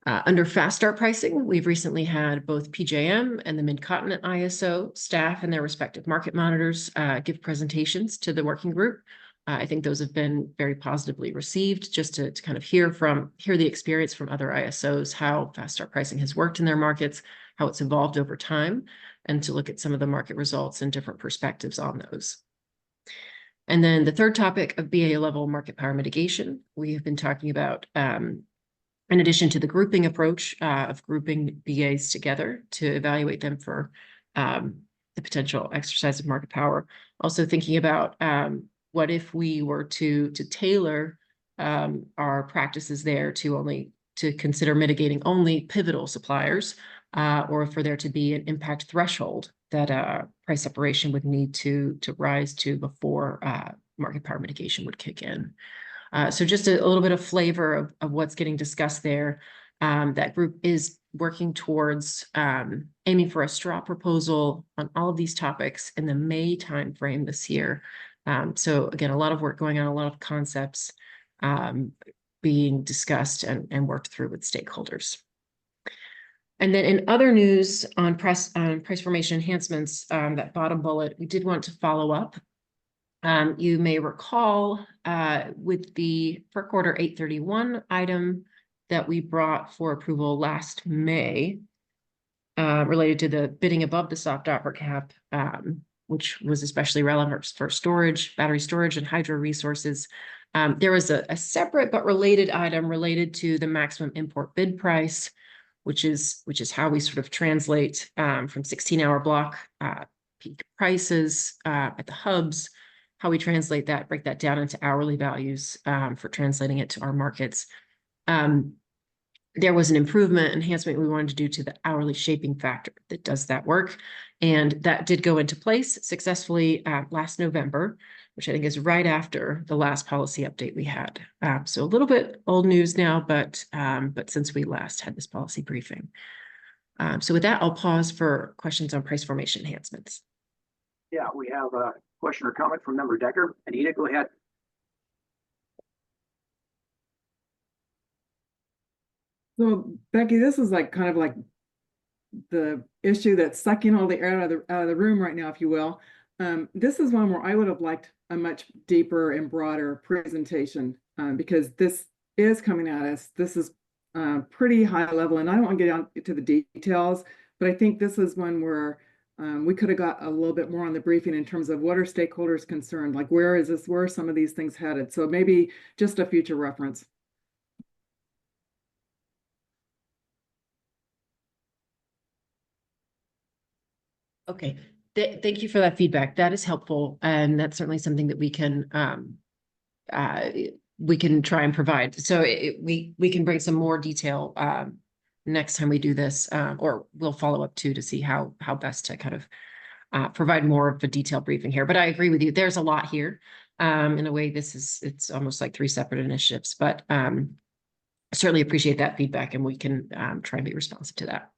Under fast start pricing, we've recently had both PJM and the Mid-Continent ISO staff and their respective market monitors give presentations to the working group. I think those have been very positively received, just to kind of hear the experience from other ISOs, how fast start pricing has worked in their markets, how it's evolved over time, and to look at some of the market results and different perspectives on those. And then the third topic of BA level market power mitigation, we have been talking about, in addition to the grouping approach of grouping BAs together to evaluate them for the potential exercise of market power, also thinking about what if we were to tailor our practices there to consider mitigating only pivotal suppliers, or for there to be an impact threshold that price separation would need to rise to before market power mitigation would kick in. So just a little bit of flavor of what's getting discussed there. That group is working towards aiming for a straw proposal on all of these topics in the May timeframe this year. So again, a lot of work going on, a lot of concepts being discussed and worked through with stakeholders. And then in other news on price formation enhancements, that bottom bullet, we did want to follow up. You may recall with the FERC Order 831 item that we brought for approval last May, related to the bidding above the soft offer cap, which was especially relevant for storage, battery storage, and hydro resources. There was a separate but related item related to the maximum import bid price, which is how we sort of translate from 16-hour block peak prices at the hubs, how we translate that, break that down into hourly values for translating it to our markets. There was an enhancement we wanted to do to the hourly shaping factor that does that work. And that did go into place successfully last November, which I think is right after the last policy update we had. So a little bit old news now, but since we last had this policy briefing. So with that, I'll pause for questions on price formation enhancements. Yeah, we have a question or comment from Member Decker. Anita, go ahead. So Becky, this is kind of like the issue that's sucking all the air out of the room right now, if you will. This is one where I would have liked a much deeper and broader presentation because this is coming at us. This is pretty high level, and I don't want to get down to the details, but I think this is one where we could have got a little bit more on the briefing in terms of what are stakeholders concerned, like where are some of these things headed? So maybe just a future reference. Okay, thank you for that feedback. That is helpful, and that's certainly something that we can try and provide. So we can bring some more detail next time we do this, or we'll follow up too to see how best to kind of provide more of a detailed briefing here. But I agree with you. There's a lot here. In a way, it's almost like 3 separate initiatives, but certainly appreciate that feedback, and we can try and be responsive to that.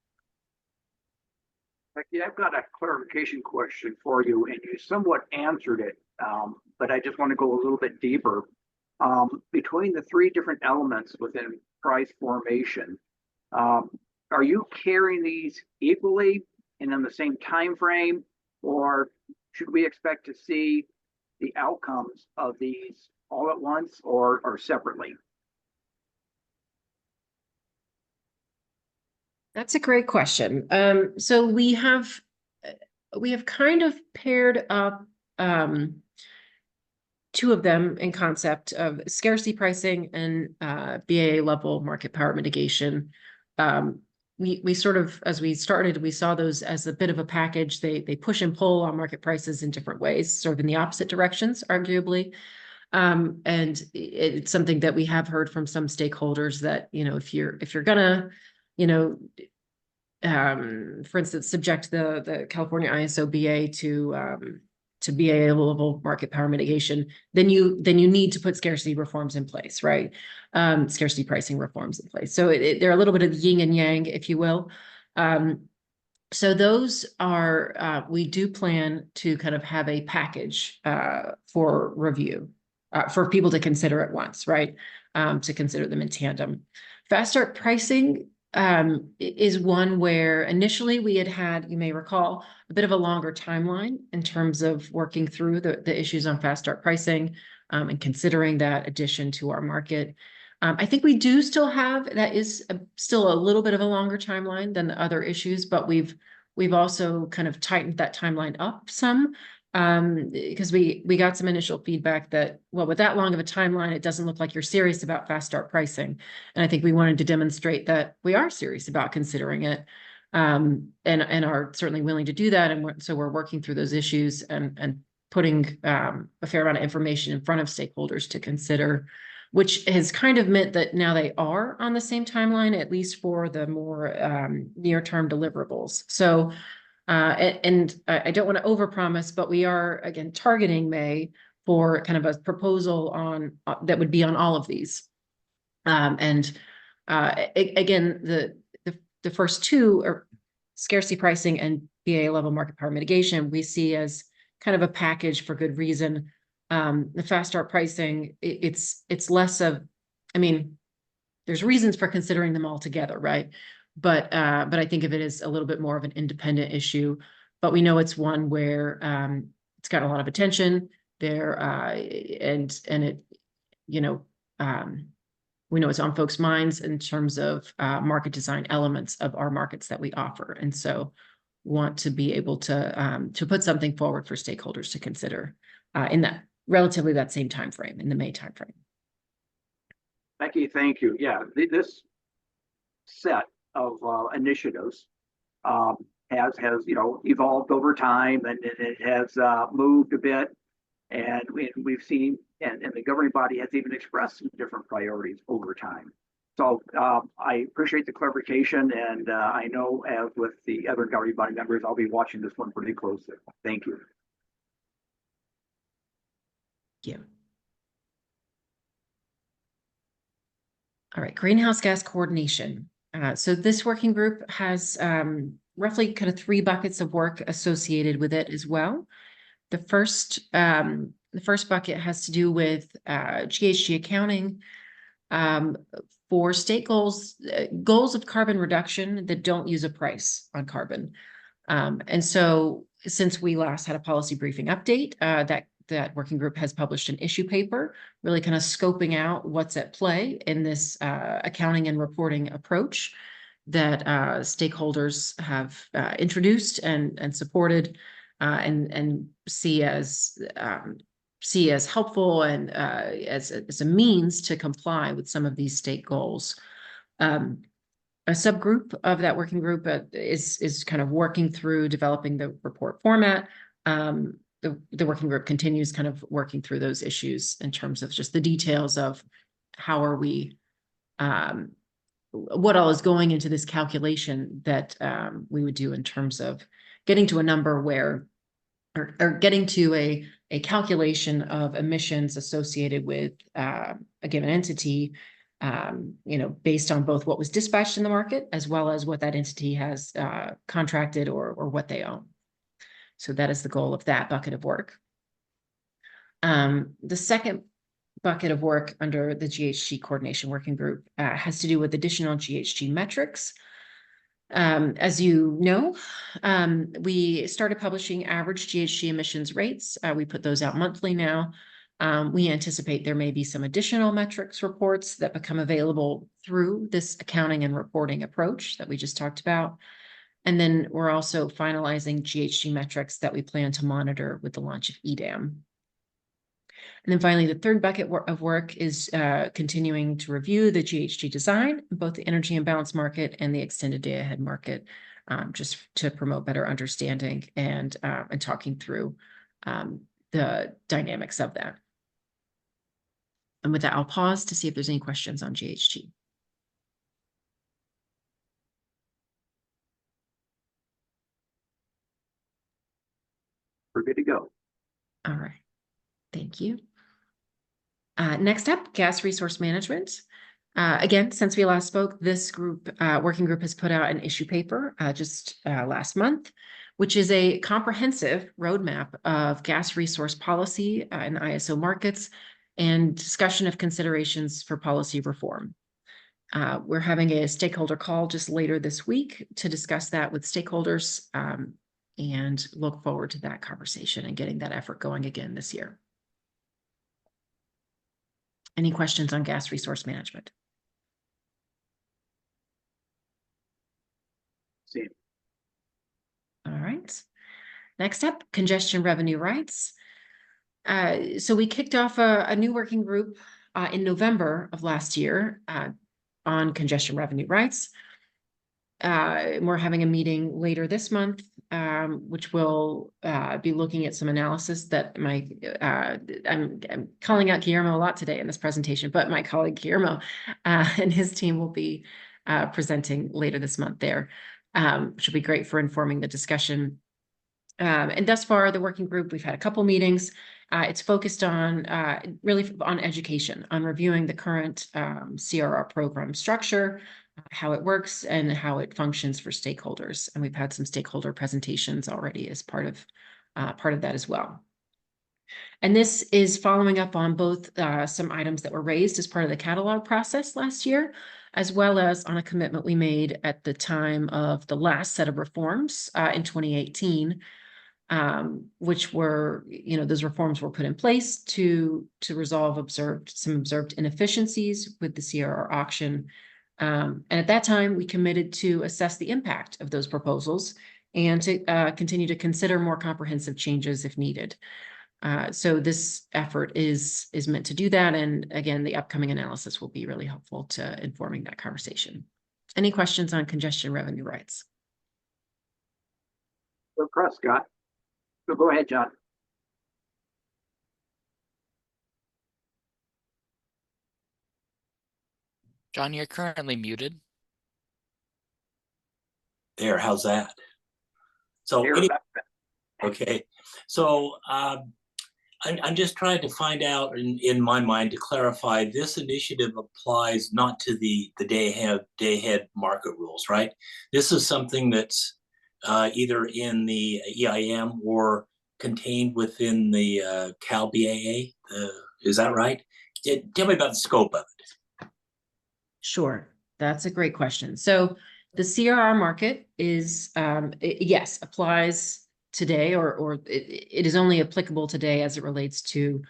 Yeah, I've got a clarification question for you, and you somewhat answered it, but I just want to go a little bit deeper. Between the 3 different elements within price formation, are you carrying these equally and in the same time frame, or should we expect to see the outcomes of these all at once or separately? That's a great question. So we have kind of paired up 2 of them in concept of scarcity pricing and BAA level market power mitigation. We sort of, as we started, we saw those as a bit of a package. They push and pull on market prices in different ways, sort of in the opposite directions, arguably. And it's something that we have heard from some stakeholders that, if you're gonna, for instance, subject the California ISO BA to BAA level market power mitigation, then you need to put scarcity reforms in place, right? Scarcity pricing reforms in place. So they're a little bit of yin and yang, if you will. So those are, we do plan to kind of have a package for review for people to consider at once, right? To consider them in tandem. Fast start pricing is one where initially we had, you may recall, a bit of a longer timeline in terms of working through the issues on fast start pricing and considering that addition to our market. I think we do still have, that is still a little bit of a longer timeline than the other issues, but we've also kind of tightened that timeline up some because we got some initial feedback that, well, with that long of a timeline, it doesn't look like you're serious about fast start pricing. And I think we wanted to demonstrate that we are serious about considering it and are certainly willing to do that. And so we're working through those issues and putting a fair amount of information in front of stakeholders to consider, which has kind of meant that now they are on the same timeline, at least for the more near-term deliverables. So, and I don't want to overpromise, but we are, again, targeting May for kind of a proposal on that would be on all of these. Again, the first 2 are scarcity pricing and BAA level market power mitigation, we see as kind of a package for good reason. The fast start pricing, it's less of, I mean, there's reasons for considering them all together, right? But I think of it as a little bit more of an independent issue. But we know it's one where it's got a lot of attention there, and it, we know it's on folks' minds in terms of market design elements of our markets that we offer, and so want to be able to put something forward for stakeholders to consider in that relatively that same time frame, in the May time frame. Becky, thank you. Yeah, this set of initiatives has evolved over time, and it has moved a bit, and we've seen, and the governing body has even expressed some different priorities over time. So I appreciate the clarification, and I know, as with the other governing body members, I'll be watching this one pretty closely. Thank you. Thank you. All right, greenhouse gas coordination. So this working group has roughly kind of 3 buckets of work associated with it as well. The first bucket has to do with GHG accounting for state goals of carbon reduction that don't use a price on carbon. And so since we last had a policy briefing update, that working group has published an issue paper, really kind of scoping out what's at play in this accounting and reporting approach that stakeholders have introduced and supported and see as helpful and as a means to comply with some of these state goals. A subgroup of that working group is kind of working through developing the report format. The working group continues kind of working through those issues in terms of just the details of how are we, what all is going into this calculation that we would do in terms of getting to a number where, or getting to a calculation of emissions associated with a given entity, based on both what was dispatched in the market as well as what that entity has contracted or what they own. So that is the goal of that bucket of work. The second bucket of work under the GHG coordination working group has to do with additional GHG metrics. As you know, we started publishing average GHG emissions rates. We put those out monthly now. We anticipate there may be some additional metrics reports that become available through this accounting and reporting approach that we just talked about. And then we're also finalizing GHG metrics that we plan to monitor with the launch of EDAM. And then finally, the third bucket of work is continuing to review the GHG design, both the energy imbalance market and the extended day ahead market, just to promote better understanding and talking through the dynamics of that. And with that, I'll pause to see if there's any questions on GHG. We're good to go. All right. Thank you. Next up, gas resource management. Again, since we last spoke, this group, working group has put out an issue paper just last month, which is a comprehensive roadmap of gas resource policy in the ISO markets and discussion of considerations for policy reform. We're having a stakeholder call just later this week to discuss that with stakeholders and look forward to that conversation and getting that effort going again this year. Any questions on gas resource management? See. All right. Next up, congestion revenue rights. So we kicked off a new working group in November of last year on congestion revenue rights. We're having a meeting later this month, which will be looking at some analysis that I'm calling out Guillermo a lot today in this presentation, but my colleague Guillermo and his team will be presenting later this month there, which will be great for informing the discussion. And thus far, the working group, we've had a couple meetings. It's focused on really on education, on reviewing the current CRR program structure, how it works and how it functions for stakeholders. And we've had some stakeholder presentations already as part of that as well. And this is following up on both some items that were raised as part of the catalog process last year, as well as on a commitment we made at the time of the last set of reforms in 2018, which were, those reforms were put in place to resolve some observed inefficiencies with the CRR auction. And at that time, we committed to assess the impact of those proposals and to continue to consider more comprehensive changes if needed. So this effort is meant to do that. And again, the upcoming analysis will be really helpful to informing that conversation. Any questions on congestion revenue rights? Across, Scott. So go ahead, John. John, you're currently muted. There, how's that? So, okay. So I'm just trying to find out in my mind to clarify, this initiative applies not to the day ahead market rules, right? This is something that's either in the EIM or contained within the Cal BAA. Is that right? Tell me about the scope of it. Sure, that's a great question. So the CRR market is, yes, applies today, or it is only applicable today as it relates to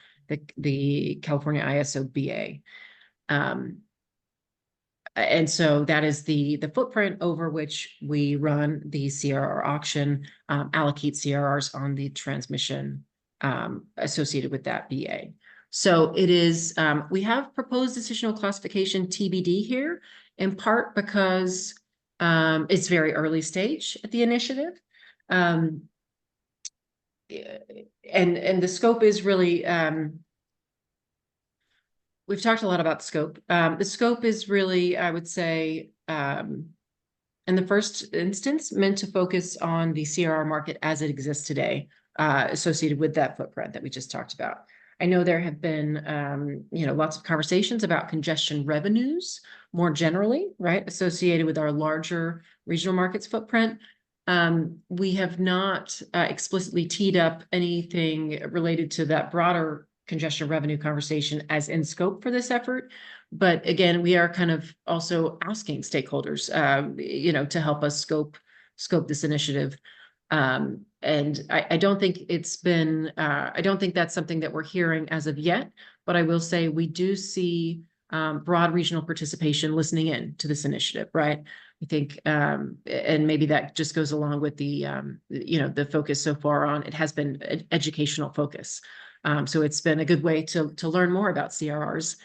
the California ISO BA. And so that is the footprint over which we run the CRR auction, allocate CRRs on the transmission associated with that BA. So it is, we have proposed decisional classification TBD here, in part because it's very early stage at the initiative. And the scope is really, we've talked a lot about scope. The scope is really, I would say, in the first instance, meant to focus on the CRR market as it exists today, associated with that footprint that we just talked about. I know there have been, lots of conversations about congestion revenues more generally, right, associated with our larger regional markets footprint. We have not explicitly teed up anything related to that broader congestion revenue conversation as in scope for this effort. But again, we are kind of also asking stakeholders, to help us scope this initiative. And I don't think it's been, I don't think that's something that we're hearing as of yet, but I will say we do see broad regional participation listening in to this initiative, right? I think, and maybe that just goes along with the, the focus so far on, it has been educational focus. So it's been a good way to learn more about CRRs,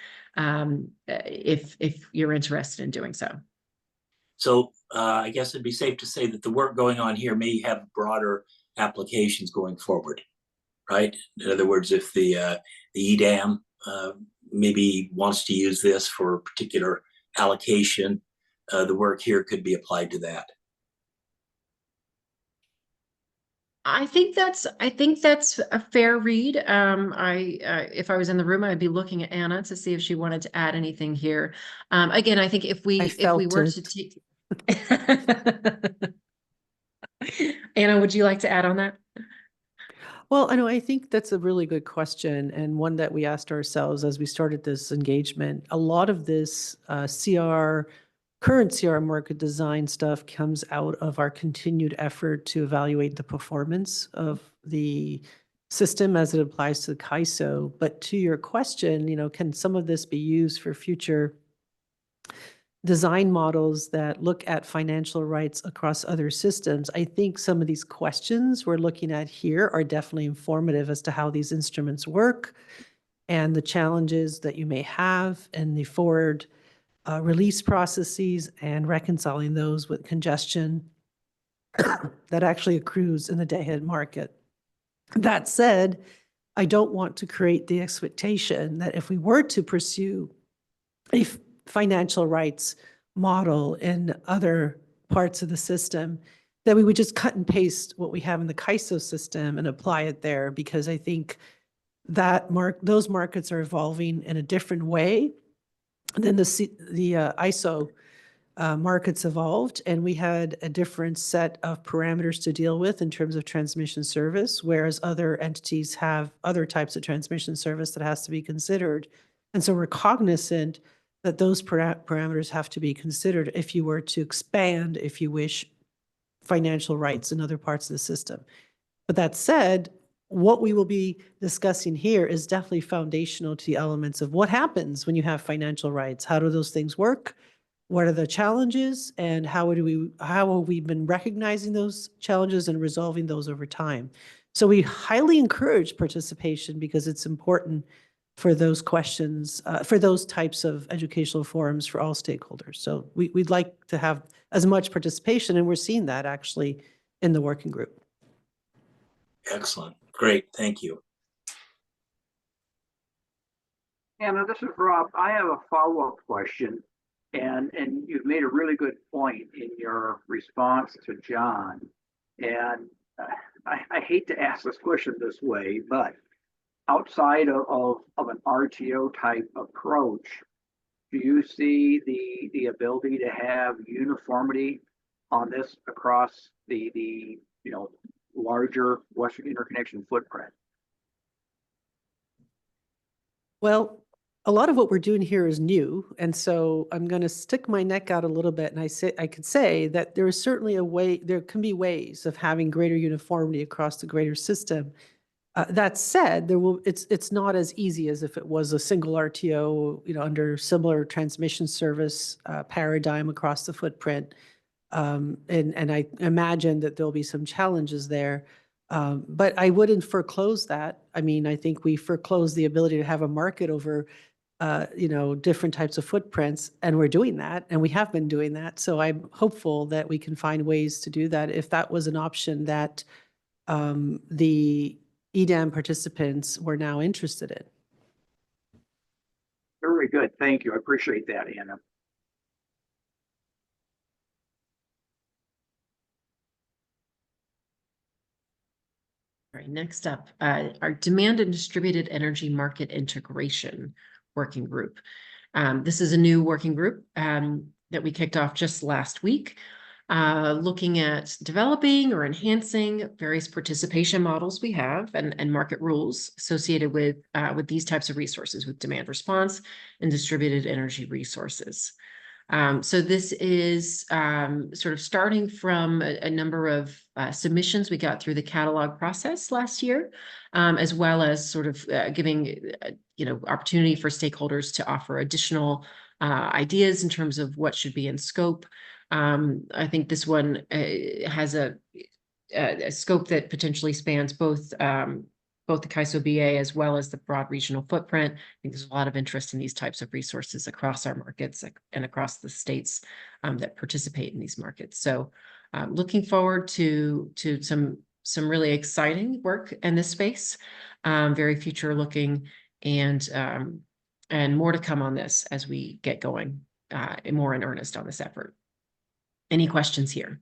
if you're interested in doing so. So I guess it'd be safe to say that the work going on here may have broader applications going forward, right? In other words, if the EDAM maybe wants to use this for a particular allocation, the work here could be applied to that. I think that's a fair read. If I was in the room, I'd be looking at Anna to see if she wanted to add anything here. Again, I think if we were to take Anna, would you like to add on that? Well, I think that's a really good question, and one that we asked ourselves as we started this engagement. A lot of this current CR market design stuff comes out of our continued effort to evaluate the performance of the system as it applies to the CAISO. But to your question, can some of this be used for future design models that look at financial rights across other systems? I think some of these questions we're looking at here are definitely informative as to how these instruments work and the challenges that you may have in the forward release processes and reconciling those with congestion that actually accrues in the day-ahead market. That said, I don't want to create the expectation that if we were to pursue a financial rights model in other parts of the system, that we would just cut and paste what we have in the CAISO system and apply it there, because I think that those markets are evolving in a different way than the ISO markets evolved, and we had a different set of parameters to deal with in terms of transmission service, whereas other entities have other types of transmission service that has to be considered. And so we're cognizant that those parameters have to be considered if you were to expand, if you wish, financial rights in other parts of the system. But that said, what we will be discussing here is definitely foundational to the elements of what happens when you have financial rights. How do those things work? What are the challenges, and how have we been recognizing those challenges and resolving those over time? So we highly encourage participation because it's important for those questions, for those types of educational forums for all stakeholders. So we'd like to have as much participation, and we're seeing that actually in the working group. Excellent. Great. Thank you. Anna, this is Rob. I have a follow-up question, and you've made a really good point in your response to John. And I hate to ask this question this way, but outside of an RTO type approach, do you see the ability to have uniformity on this across the larger Western interconnection footprint? Well, a lot of what we're doing here is new. And so I'm going to stick my neck out a little bit. And I could say that there is certainly a way, there can be ways of having greater uniformity across the greater system. That said, it's not as easy as if it was a single RTO, under similar transmission service paradigm across the footprint. And I imagine that there'll be some challenges there. But I wouldn't foreclose that. I mean, I think we foreclose the ability to have a market over different types of footprints, and we're doing that, and we have been doing that. So I'm hopeful that we can find ways to do that if that was an option that the EDAM participants were now interested in. Very good. Thank you. I appreciate that, Anna. All right, next up, our Demand and Distributed Energy Market Integration Working Group. This is a new working group that we kicked off just last week, looking at developing or enhancing various participation models we have and market rules associated with these types of resources, with demand response and distributed energy resources. So this is sort of starting from a number of submissions we got through the catalog process last year, as well as sort of giving opportunity for stakeholders to offer additional ideas in terms of what should be in scope. I think this one has a scope that potentially spans both the CAISO BA as well as the broad regional footprint. I think there's a lot of interest in these types of resources across our markets and across the states that participate in these markets. So looking forward to some really exciting work in this space, very future looking, and more to come on this as we get going more in earnest on this effort. Any questions here?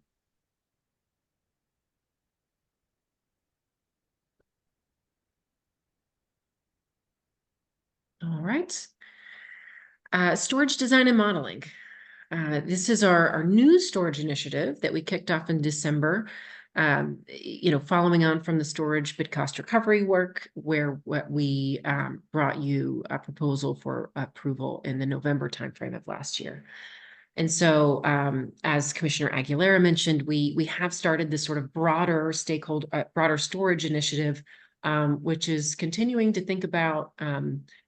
All right. Storage design and modeling. This is our new storage initiative that we kicked off in December, following on from the storage bid cost recovery work, where we brought you a proposal for approval in the November timeframe of last year. And so, as Commissioner Aguilera mentioned, we have started this sort of broader storage initiative, which is continuing to think about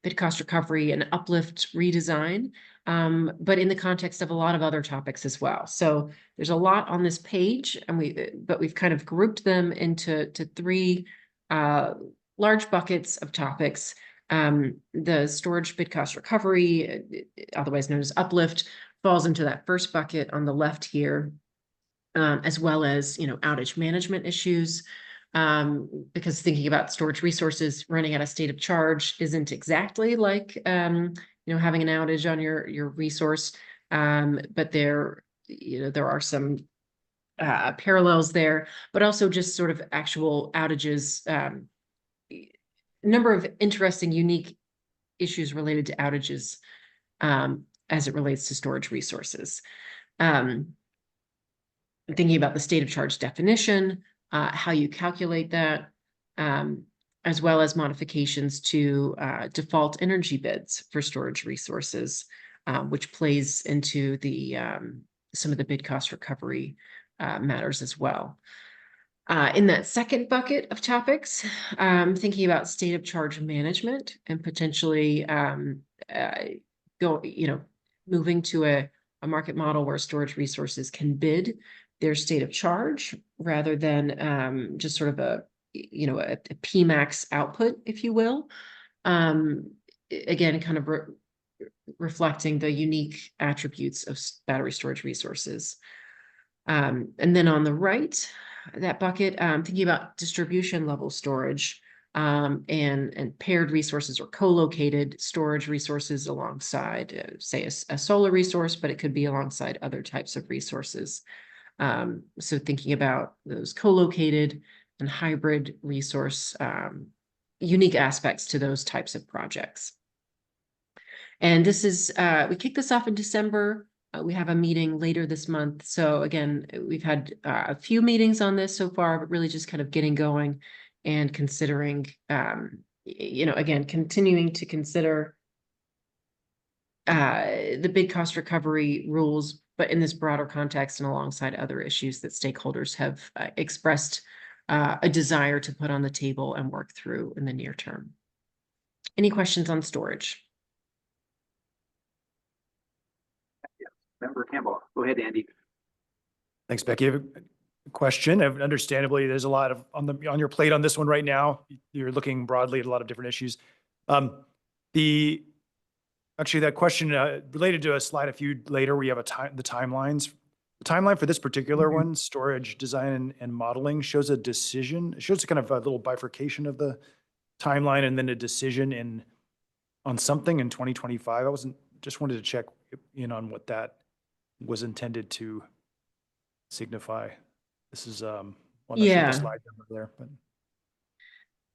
bid cost recovery and uplift redesign, but in the context of a lot of other topics as well. So there's a lot on this page, but we've kind of grouped them into three large buckets of topics. The storage bid cost recovery, otherwise known as uplift, falls into that first bucket on the left here, as well as outage management issues. Because thinking about storage resources running at a state of charge isn't exactly like having an outage on your resource, but there are some parallels there, but also just sort of actual outages. A number of interesting, unique issues related to outages as it relates to storage resources. Thinking about the state of charge definition, how you calculate that, as well as modifications to default energy bids for storage resources, which plays into some of the bid cost recovery matters as well. In that second bucket of topics, thinking about state of charge management and potentially moving to a market model where storage resources can bid their state of charge rather than just sort of a PMAX output, if you will. Again, kind of reflecting the unique attributes of battery storage resources. And then on the right, that bucket, thinking about distribution level storage and paired resources or co-located storage resources alongside, say, a solar resource, but it could be alongside other types of resources. So thinking about those co-located and hybrid resource, unique aspects to those types of projects. And this is, we kicked this off in December. We have a meeting later this month. So again, we've had a few meetings on this so far, but really just kind of getting going and considering, again, continuing to consider the bid cost recovery rules, but in this broader context and alongside other issues that stakeholders have expressed a desire to put on the table and work through in the near term. Any questions on storage? Yes. Member Campbell, go ahead, Andy. Thanks, Becky. I have a question. Understandably, there's a lot of on your plate on this one right now. You're looking broadly at a lot of different issues. Actually, that question related to a slide a few later, we have the timelines. The timeline for this particular one, storage design and modeling, shows a decision. It shows kind of a little bifurcation of the timeline and then a decision on something in 2025. Just wanted to check in on what that was intended to signify. This is I'm not sure the slide number there, but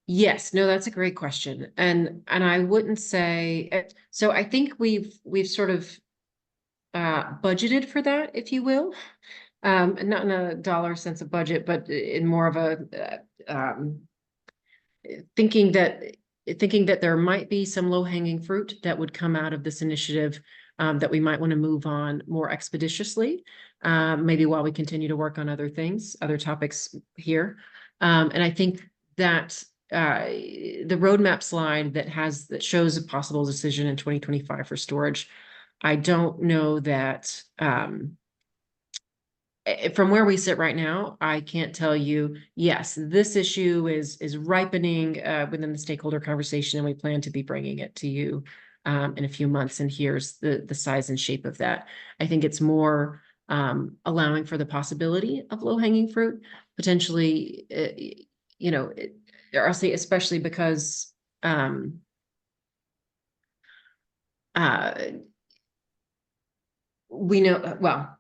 Yes, no, that's a great question. And I wouldn't say, so I think we've sort of budgeted for that, if you will. Not in a dollar sense of budget, but in more of a thinking that there might be some low-hanging fruit that would come out of this initiative that we might want to move on more expeditiously, maybe while we continue to work on other things, other topics here. And I think that the roadmap slide that shows a possible decision in 2025 for storage, I don't know that from where we sit right now, I can't tell you, yes, this issue is ripening within the stakeholder conversation, and we plan to be bringing it to you in a few months, and here's the size and shape of that. I think it's more allowing for the possibility of low-hanging fruit, potentially, I'll say especially because we know, well,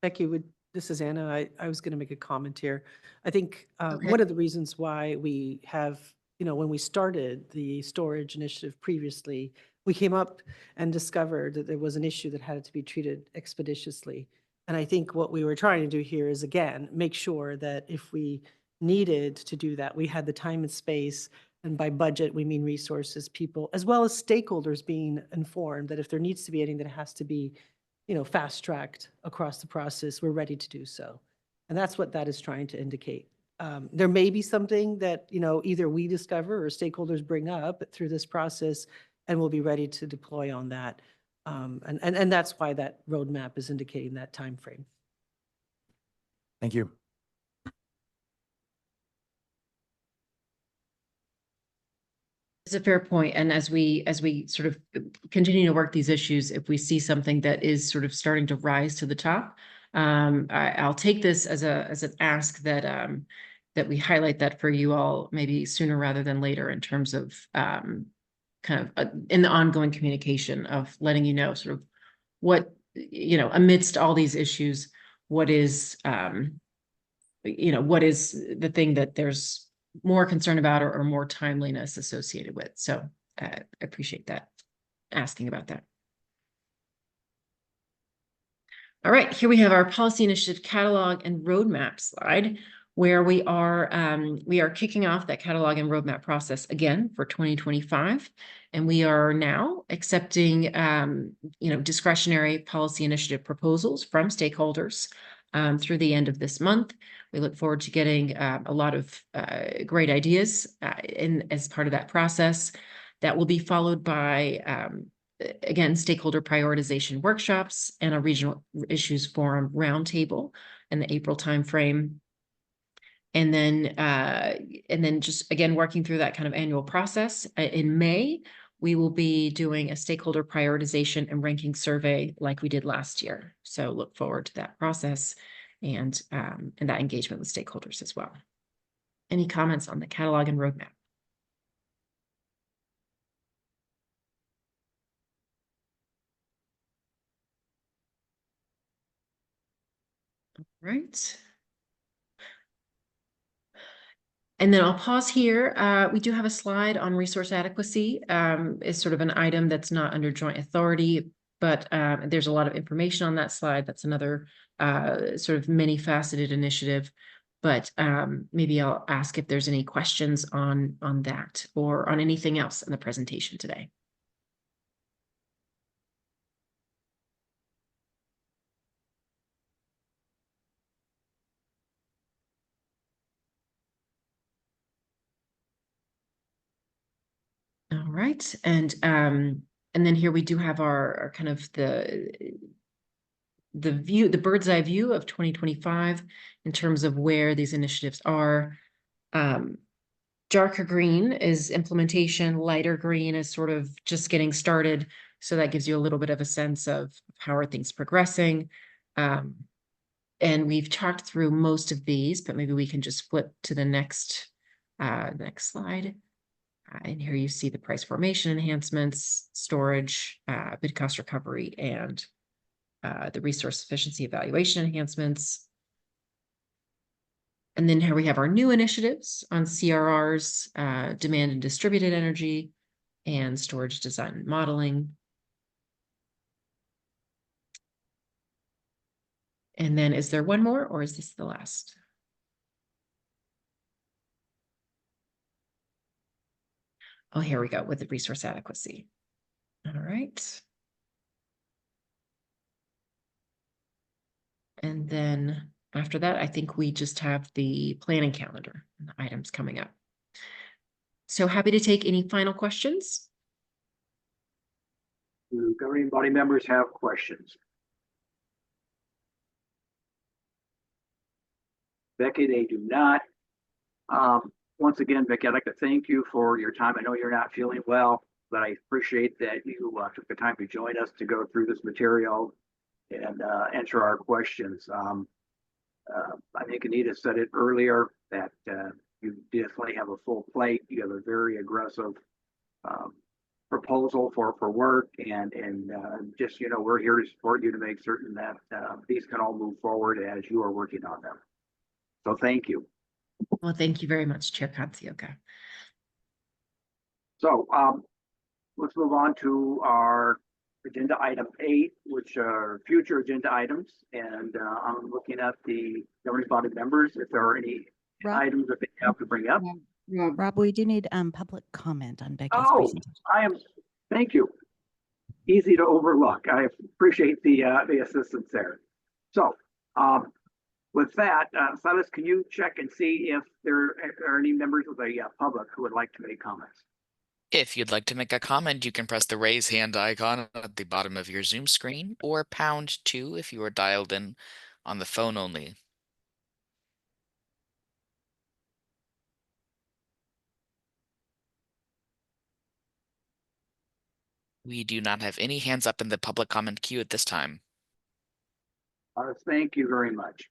Becky, this is Anna. I was going to make a comment here. I think one of the reasons why we have, when we started the storage initiative previously, we came up and discovered that there was an issue that had to be treated expeditiously. And I think what we were trying to do here is, again, make sure that if we needed to do that, we had the time and space. And by budget, we mean resources, people, as well as stakeholders being informed that if there needs to be anything that has to be, fast-tracked across the process, we're ready to do so. And that's what that is trying to indicate. There may be something that, either we discover or stakeholders bring up through this process, and we'll be ready to deploy on that. And that's why that roadmap is indicating that time frame. Thank you. It's a fair point. And as we sort of continue to work these issues, if we see something that is sort of starting to rise to the top, I'll take this as an ask that we highlight that for you all maybe sooner rather than later, in terms of kind of in the ongoing communication of letting you know sort of what, amidst all these issues, what is what is the thing that there's more concern about or more timeliness associated with. So I appreciate that, asking about that. All right, here we have our policy initiative catalog and roadmap slide, where we are kicking off that catalog and roadmap process again for 2025. And we are now accepting, discretionary policy initiative proposals from stakeholders through the end of this month. We look forward to getting a lot of great ideas as part of that process. That will be followed by, again, stakeholder prioritization workshops and a regional issues forum roundtable in the April timeframe. And then just, again, working through that kind of annual process. In May, we will be doing a stakeholder prioritization and ranking survey like we did last year. So look forward to that process and that engagement with stakeholders as well. Any comments on the catalog and roadmap? All right. And then I'll pause here. We do have a slide on resource adequacy. It's sort of an item that's not under joint authority, but there's a lot of information on that slide. That's another sort of many-faceted initiative. But maybe I'll ask if there's any questions on that or on anything else in the presentation today. All right, and then here we do have our kind of the view, the bird's eye view of 2025 in terms of where these initiatives are. Darker green is implementation, lighter green is sort of just getting started. So that gives you a little bit of a sense of how are things progressing. And we've talked through most of these, but maybe we can just flip to the next slide. And here you see the price formation enhancements, storage, bid cost recovery, and the resource efficiency evaluation enhancements. And then here we have our new initiatives on CRRs, demand and distributed energy, and storage design and modeling. And then is there one more, or is this the last? Oh, here we go with the resource adequacy. All right. And then after that, I think we just have the planning calendar and the items coming up. So happy to take any final questions. Do governing body members have questions? Becky, they do not. Once again, Becky, I'd like to thank you for your time. I know you're not feeling well, but I appreciate that you took the time to join us to go through this material and answer our questions. I think Anita said it earlier that you definitely have a full plate. You have a very aggressive proposal for work, and just, you know, we're here to support you to make certain that these can all move forward as you are working on them. So thank you. Well, thank you very much, Chair Katsuoka. So let's move on to our agenda item 8, which are future agenda items. And I'm looking at the governing body members if there are any items that they have to bring up. Rob, we do need public comment on Becky's presentation. Thank you. Easy to overlook. I appreciate the assistance there. So with that, Silas, can you check and see if there are any members of the public who would like to make comments? If you'd like to make a comment, you can press the raise hand icon at the bottom of your Zoom screen, or #2 if you are dialed in on the phone only. We do not have any hands up in the public comment queue at this time. Thank you very much.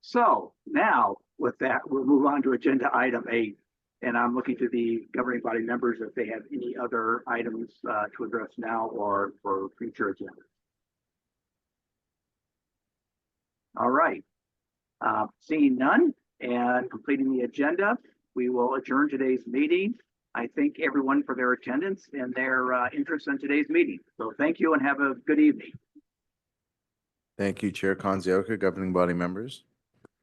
So now with that, we'll move on to agenda item 8. And I'm looking to the governing body members if they have any other items to address now or for future agendas. All right. Seeing none and completing the agenda, we will adjourn today's meeting. I thank everyone for their attendance and their interest in today's meeting. So thank you and have a good evening. Thank you, Chair Kanzioka, governing body members.